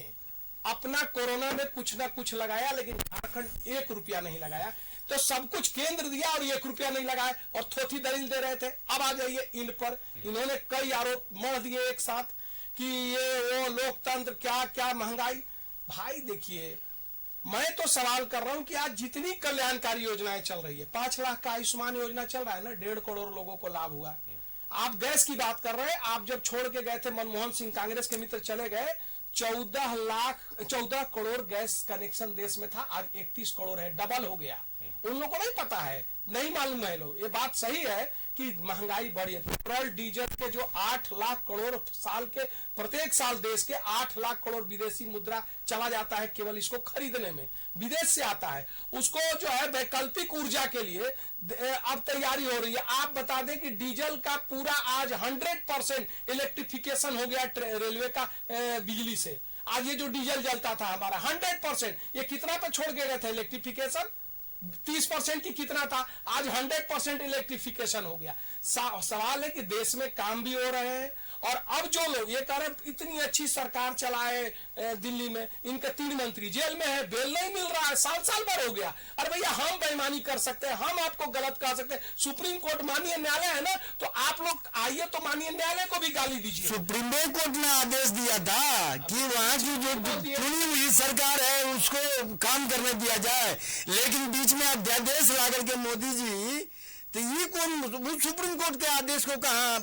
अपना कोरोना में कुछ ना कुछ लगाया, लेकिन झारखंड 1 रुपया नहीं लगाया। तो सब कुछ केंद्र दिया और 1 रुपया नहीं लगाया, और थोथी दलील दे रहे थे। अब आ जाइए इन पर, इन्होंने कई आरोप मढ़ दिए एक साथ कि ये वो लोकतंत्र, क्या क्या महंगाई। भाई देखिए, मैं तो सवाल कर रहा हूं कि आज जितनी कल्याणकारी योजनाएं चल रही है, 5 लाख का आयुष्मान योजना चल रहा है ना, 1.5 करोड़ लोगों को लाभ हुआ। आप गैस की बात कर रहे हैं, आप जब छोड़ के गए थे मनमोहन सिंह, कांग्रेस के मित्र चले गए, 14 करोड़ गैस कनेक्शन देश में था, आज 31 करोड़ है, डबल हो गया। उन लोगों को नहीं पता है, नहीं मालूम है लोग। ये बात सही है कि महंगाई बढ़ी है। पेट्रोल डीजल के जो 8 लाख करोड़ साल के, प्रत्येक साल देश के 8 लाख करोड़ विदेशी मुद्रा चला जाता है केवल इसको खरीदने में, विदेश से आता है। उसको जो है वैकल्पिक ऊर्जा के लिए अब तैयारी हो रही है। आप बता दें कि डीजल का पूरा आज 100% इलेक्ट्रिफिकेशन हो गया रेलवे का बिजली से। आज ये जो डीजल जलता था हमारा 100%, ये कितना पे छोड़ के गए थे इलेक्ट्रिफिकेशन? 30% की कितना था, आज 100% इलेक्ट्रिफिकेशन हो गया। सवाल है कि देश में काम भी हो रहे हैं, और अब जो लोग ये कह रहे हैं इतनी अच्छी सरकार चलाए दिल्ली में, इनके 3 मंत्री जेल में है, बेल नहीं मिल रहा है, साल भर हो गया। अरे भैया, हम बेईमानी कर सकते हैं, हम आपको गलत कह सकते हैं। सुप्रीम कोर्ट माननीय न्यायालय है ना, तो आप लोग आइए तो माननीय न्यायालय को भी गाली दीजिए। सुप्रीम कोर्ट ने आदेश दिया था कि वहाँ की जो चुनी हुई सरकार है उसको काम करने दिया जाए, लेकिन बीच में अध्यादेश ला करके मोदी जी, तो ये कौन सुप्रीम कोर्ट के आदेश को कहाँ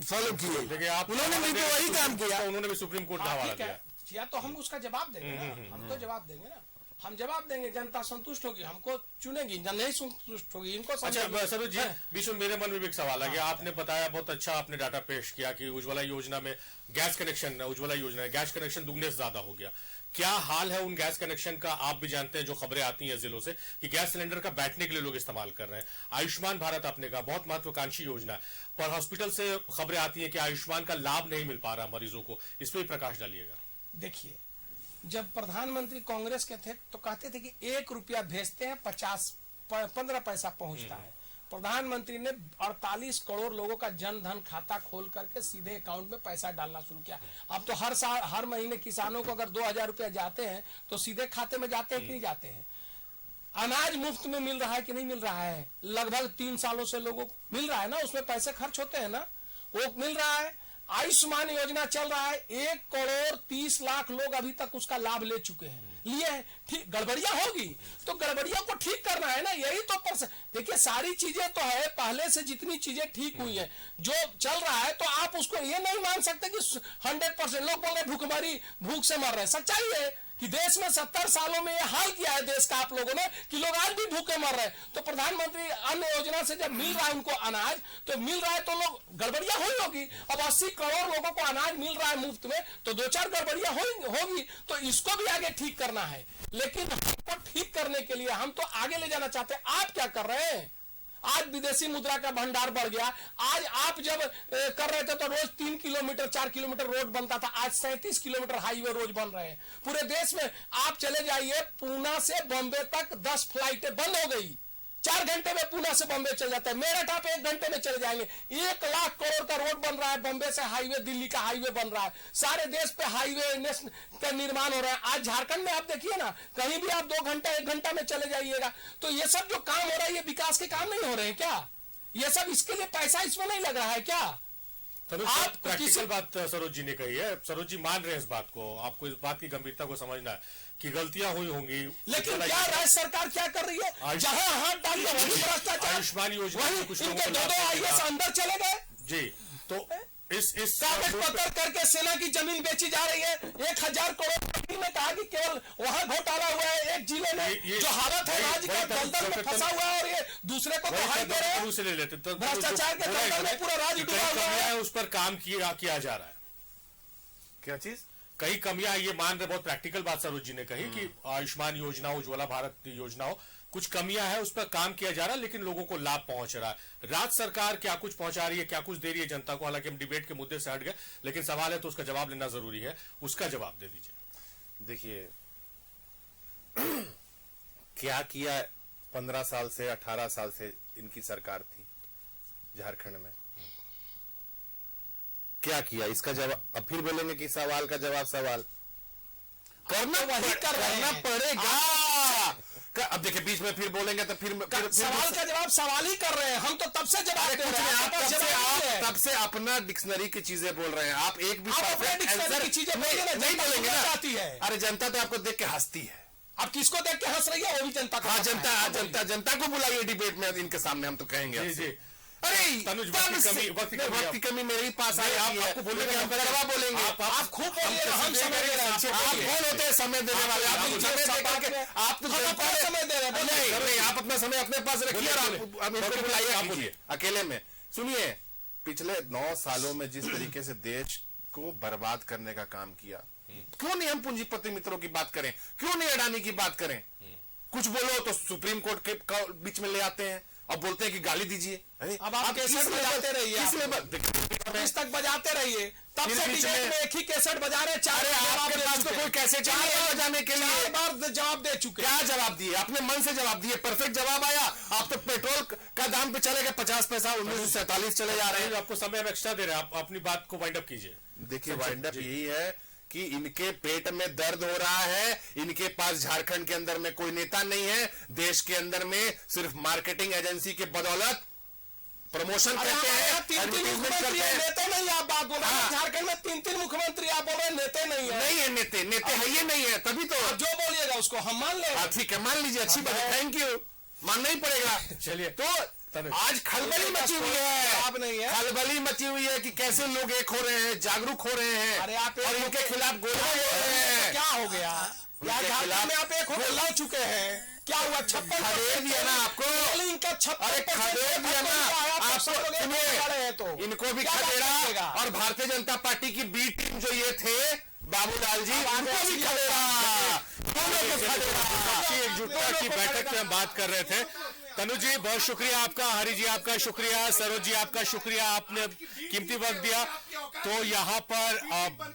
फॉलो किए? उन्होंने भी तो वही काम किया, उन्होंने भी सुप्रीम कोर्ट का हवाला दिया। या तो हम उसका जवाब देंगे ना, हम तो जवाब देंगे ना, हम जवाब देंगे, जनता संतुष्ट होगी, हमको चुनेगी, नहीं संतुष्ट होगी इनको। अच्छा सरोज जी, बीच में मेरे मन में भी एक सवाल आ गया। आपने बताया, बहुत अच्छा आपने डाटा पेश किया कि उज्ज्वला योजना में गैस कनेक्शन, उज्ज्वला योजना है, गैस कनेक्शन दुगने से ज्यादा हो गया। क्या हाल है उन गैस कनेक्शन का? आप भी जानते हैं, जो खबरें आती हैं जिलों से कि गैस सिलेंडर का बैठने के लिए लोग इस्तेमाल कर रहे हैं। आयुष्मान भारत आपने कहा बहुत महत्वाकांक्षी योजना है, पर हॉस्पिटल से खबरें आती हैं कि आयुष्मान का लाभ नहीं मिल पा रहा मरीजों को, इस पर प्रकाश डालिएगा। देखिए, जब प्रधानमंत्री कांग्रेस के थे तो कहते थे कि 1 रुपया भेजते हैं 15 पैसा पहुंचता है। प्रधानमंत्री ने 48 करोड़ लोगों का जन धन खाता खोल करके सीधे अकाउंट में पैसा डालना शुरू किया। अब तो हर साल हर महीने किसानों को अगर 2000 रुपया जाते हैं तो सीधे खाते में जाते हैं कि नहीं जाते हैं। अनाज मुफ्त में मिल रहा है कि नहीं मिल रहा है, लगभग 3 सालों से लोगों को मिल रहा है ना, उसमें पैसे खर्च होते हैं ना, वो मिल रहा है। आयुष्मान योजना चल रहा है, 1 करोड़ 30 लाख लोग अभी तक उसका लाभ ले चुके हैं, लिए हैं। ठीक, गड़बड़ियां होगी तो गड़बड़ियां को ठीक करना है ना, यही तो देखिए सारी चीजें तो है, पहले से जितनी चीजें ठीक हुई हैं, जो चल रहा है, तो आप उसको ये नहीं मान सकते कि 100% लोग बोल रहे भूखमरी, भूख से मर रहे हैं। सच्चाई है कि देश में 70 सालों में ये हाल किया है देश का आप लोगों ने कि लोग आज भी भूखे मर रहे हैं। तो प्रधानमंत्री अन्न योजना से जब मिल रहा है उनको अनाज, तो मिल रहा है तो लोग गड़बड़ियां हुई होगी। अब 80 करोड़ लोगों को अनाज मिल रहा है मुफ्त में, तो 2-4 गड़बड़ियां होगी, तो इसको भी आगे ठीक करना है। लेकिन हमको ठीक करने के लिए हम तो आगे ले जाना चाहते हैं। आप क्या कर रहे हैं? आज विदेशी मुद्रा का भंडार बढ़ गया। आज आप जब कर रहे थे तो रोज 3 किलोमीटर 4 किलोमीटर रोड बनता था, आज 37 किलोमीटर हाईवे रोज बन रहे हैं। पूरे देश में आप चले जाइए, पूना से बॉम्बे तक 10 फ्लाइटें बंद हो गई। 4 घंटे में पूना से बॉम्बे चल जाता है, मेरठ आप 1 घंटे में चले जाएंगे। 1 लाख करोड़ का रोड बन रहा है, बॉम्बे से हाईवे, दिल्ली का हाईवे बन रहा है, सारे देश पे हाईवे का निर्माण हो रहा है। आज झारखंड में आप देखिए ना, कहीं भी आप 2 घंटा 1 घंटा में चले जाइएगा। तो ये सब जो काम हो रहा है, ये विकास के काम नहीं हो रहे हैं क्या? ये सब इसके लिए पैसा इसमें नहीं लग रहा है क्या? आप प्रैक्टिकल बात सरोज जी ने कही है, सरोज जी मान रहे हैं इस बात को, आपको इस बात की गंभीरता को समझना है कि गलतियां हुई होंगी, लेकिन क्या राज्य सरकार क्या कर रही है? जहां हाथ डालिए वहीं भ्रष्टाचार। आयुष्मान योजना में कुछ इनके 2 आईएएस अंदर चले गए जी। तो इस कागज पत्र करके सेना की जमीन बेची जा रही है। 1000 करोड़ में कहा कि केवल वहां घोटाला हुआ है एक जिले में, जो हालत है राज्य का दलदल में फंसा हुआ है, और ये दूसरे को तो हाई दे रहे हैं। भ्रष्टाचार के दलदल में पूरा राज्य डूबा हुआ है। उस पर काम किया जा रहा है। क्या चीज? कई कमियां ये मान रहे, बहुत प्रैक्टिकल बात सरोज जी ने कही कि आयुष्मान योजना हो, उज्ज्वला भारत योजना हो, कुछ कमियां है, उस पर काम किया जा रहा है, लेकिन लोगों को लाभ पहुंच रहा है। राज्य सरकार क्या कुछ पहुंचा रही है, क्या कुछ दे रही है जनता को? हालांकि हम डिबेट के मुद्दे से हट गए, लेकिन सवाल है तो उसका जवाब लेना जरूरी है। उसका जवाब दे दीजिए। देखिए क्या किया 15 साल से 18 साल से इनकी सरकार थी झारखंड में, क्या किया? इसका जवाब अब फिर बोलेंगे कि सवाल का जवाब सवाल करना पड़ेगा। अब देखिए बीच में फिर बोलेंगे तो फिर सवाल का जवाब सवाल ही कर रहे हैं हम, तो तब से जवाब दे रहे हैं। आप तब से अपना डिक्शनरी की चीजें बोल रहे हैं। आप एक भी डिक्शनरी की चीजें नहीं बोलेंगे ना। चाहती है। अरे जनता तो आपको देख के हंसती है। आप किसको देख के हंस रही है? वो भी जनता को। जनता को बुलाइए डिबेट में, इनके सामने हम तो कहेंगे। अरे वक्त की कमी मेरे ही पास आई। आपको बोलेंगे, हम कड़वा बोलेंगे। आप खूब बोलिए, हम समय दे रहे हैं। आप कौन होते हैं समय देने वाले? आप तो समय दे रहे हैं। नहीं, आप अपना समय अपने पास रखिए और इनको बुलाइए, आप बोलिए अकेले में। सुनिए, पिछले 9 सालों में जिस तरीके से देश को बर्बाद करने का काम किया, क्यों नहीं हम पूंजीपति मित्रों की बात करें? क्यों नहीं अडानी की बात करें? कुछ बोलो तो सुप्रीम कोर्ट के बीच में ले आते हैं और बोलते हैं कि गाली दीजिए। अब आप कैसेट बजाते रहिए, किस तक बजाते रहिए। तब से डिबेट में एक ही कैसेट बजा रहे, 4 आपके पास तो कोई कैसेट बजाने के लिए 4 बार जवाब दे चुके। क्या जवाब दिए? अपने मन से जवाब दिए, परफेक्ट जवाब आया। आप तो पेट्रोल का दाम पे चले गए 50 पैसा, 1947 चले जा रहे हैं। आपको समय अब एक्स्ट्रा दे रहे हैं, आप अपनी बात को वाइंड अप कीजिए। देखिए वाइंड अप यही है कि इनके पेट में दर्द हो रहा है। इनके पास झारखंड के अंदर में कोई नेता नहीं है। देश के अंदर में सिर्फ मार्केटिंग एजेंसी के बदौलत प्रमोशन करते हैं, एडवर्टाइजमेंट करते हैं। नेता नहीं आप बात बोल रहे हैं। झारखंड में 3 मुख्यमंत्री आप बोल रहे हैं, नेता नहीं है। नहीं है, नेता है ये नहीं है, तभी तो जो बोलिएगा उसको हम मान लेंगे। ठीक है, मान लीजिए, अच्छी बात है, थैंक यू, मानना ही पड़ेगा। चलिए, तो आज खलबली मची हुई है, खलबली मची हुई है कि कैसे लोग एक हो रहे हैं, जागरूक हो रहे हैं। अरे आप और इनके खिलाफ गोलियां हो रहे हैं। क्या हो गया? झारखंड में आप एक हो लड़ चुके हैं, क्या हुआ? 56 खदेड़ दिया ना आपको। इनका 56 अरे खदेड़ दिया ना आप, सुनिए तो इनको भी खदेड़ा। और भारतीय जनता पार्टी की बी टीम जो ये थे बाबूलाल जी, उनको भी खदेड़ा। एकजुटता की बैठक में हम बात कर रहे थे। तनु जी बहुत शुक्रिया आपका, हरि जी आपका शुक्रिया, सरोज जी आपका शुक्रिया, आपने कीमती वक्त दिया। तो यहाँ पर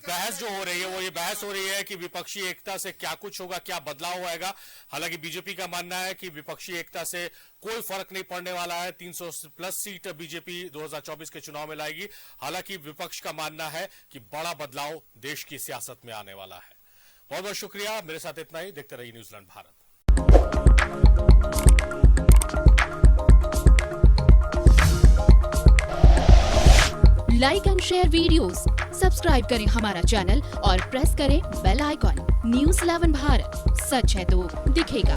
बहस जो हो रही है वो ये बहस हो रही है कि विपक्षी एकता से क्या कुछ होगा, क्या बदलाव होएगा। हालांकि बीजेपी का मानना है कि विपक्षी एकता से कोई फर्क नहीं पड़ने वाला है, 300+ सीट बीजेपी 2024 के चुनाव में लाएगी। हालांकि विपक्ष का मानना है कि बड़ा बदलाव देश की सियासत में आने वाला है। बहुत बहुत शुक्रिया, मेरे साथ इतना ही। देखते रहिए New Zealand Bharat. Like and share videos, subscribe करें हमारा चैनल और प्रेस करें बेल आइकॉन। न्यूज़ 11 भारत, सच है तो दिखेगा।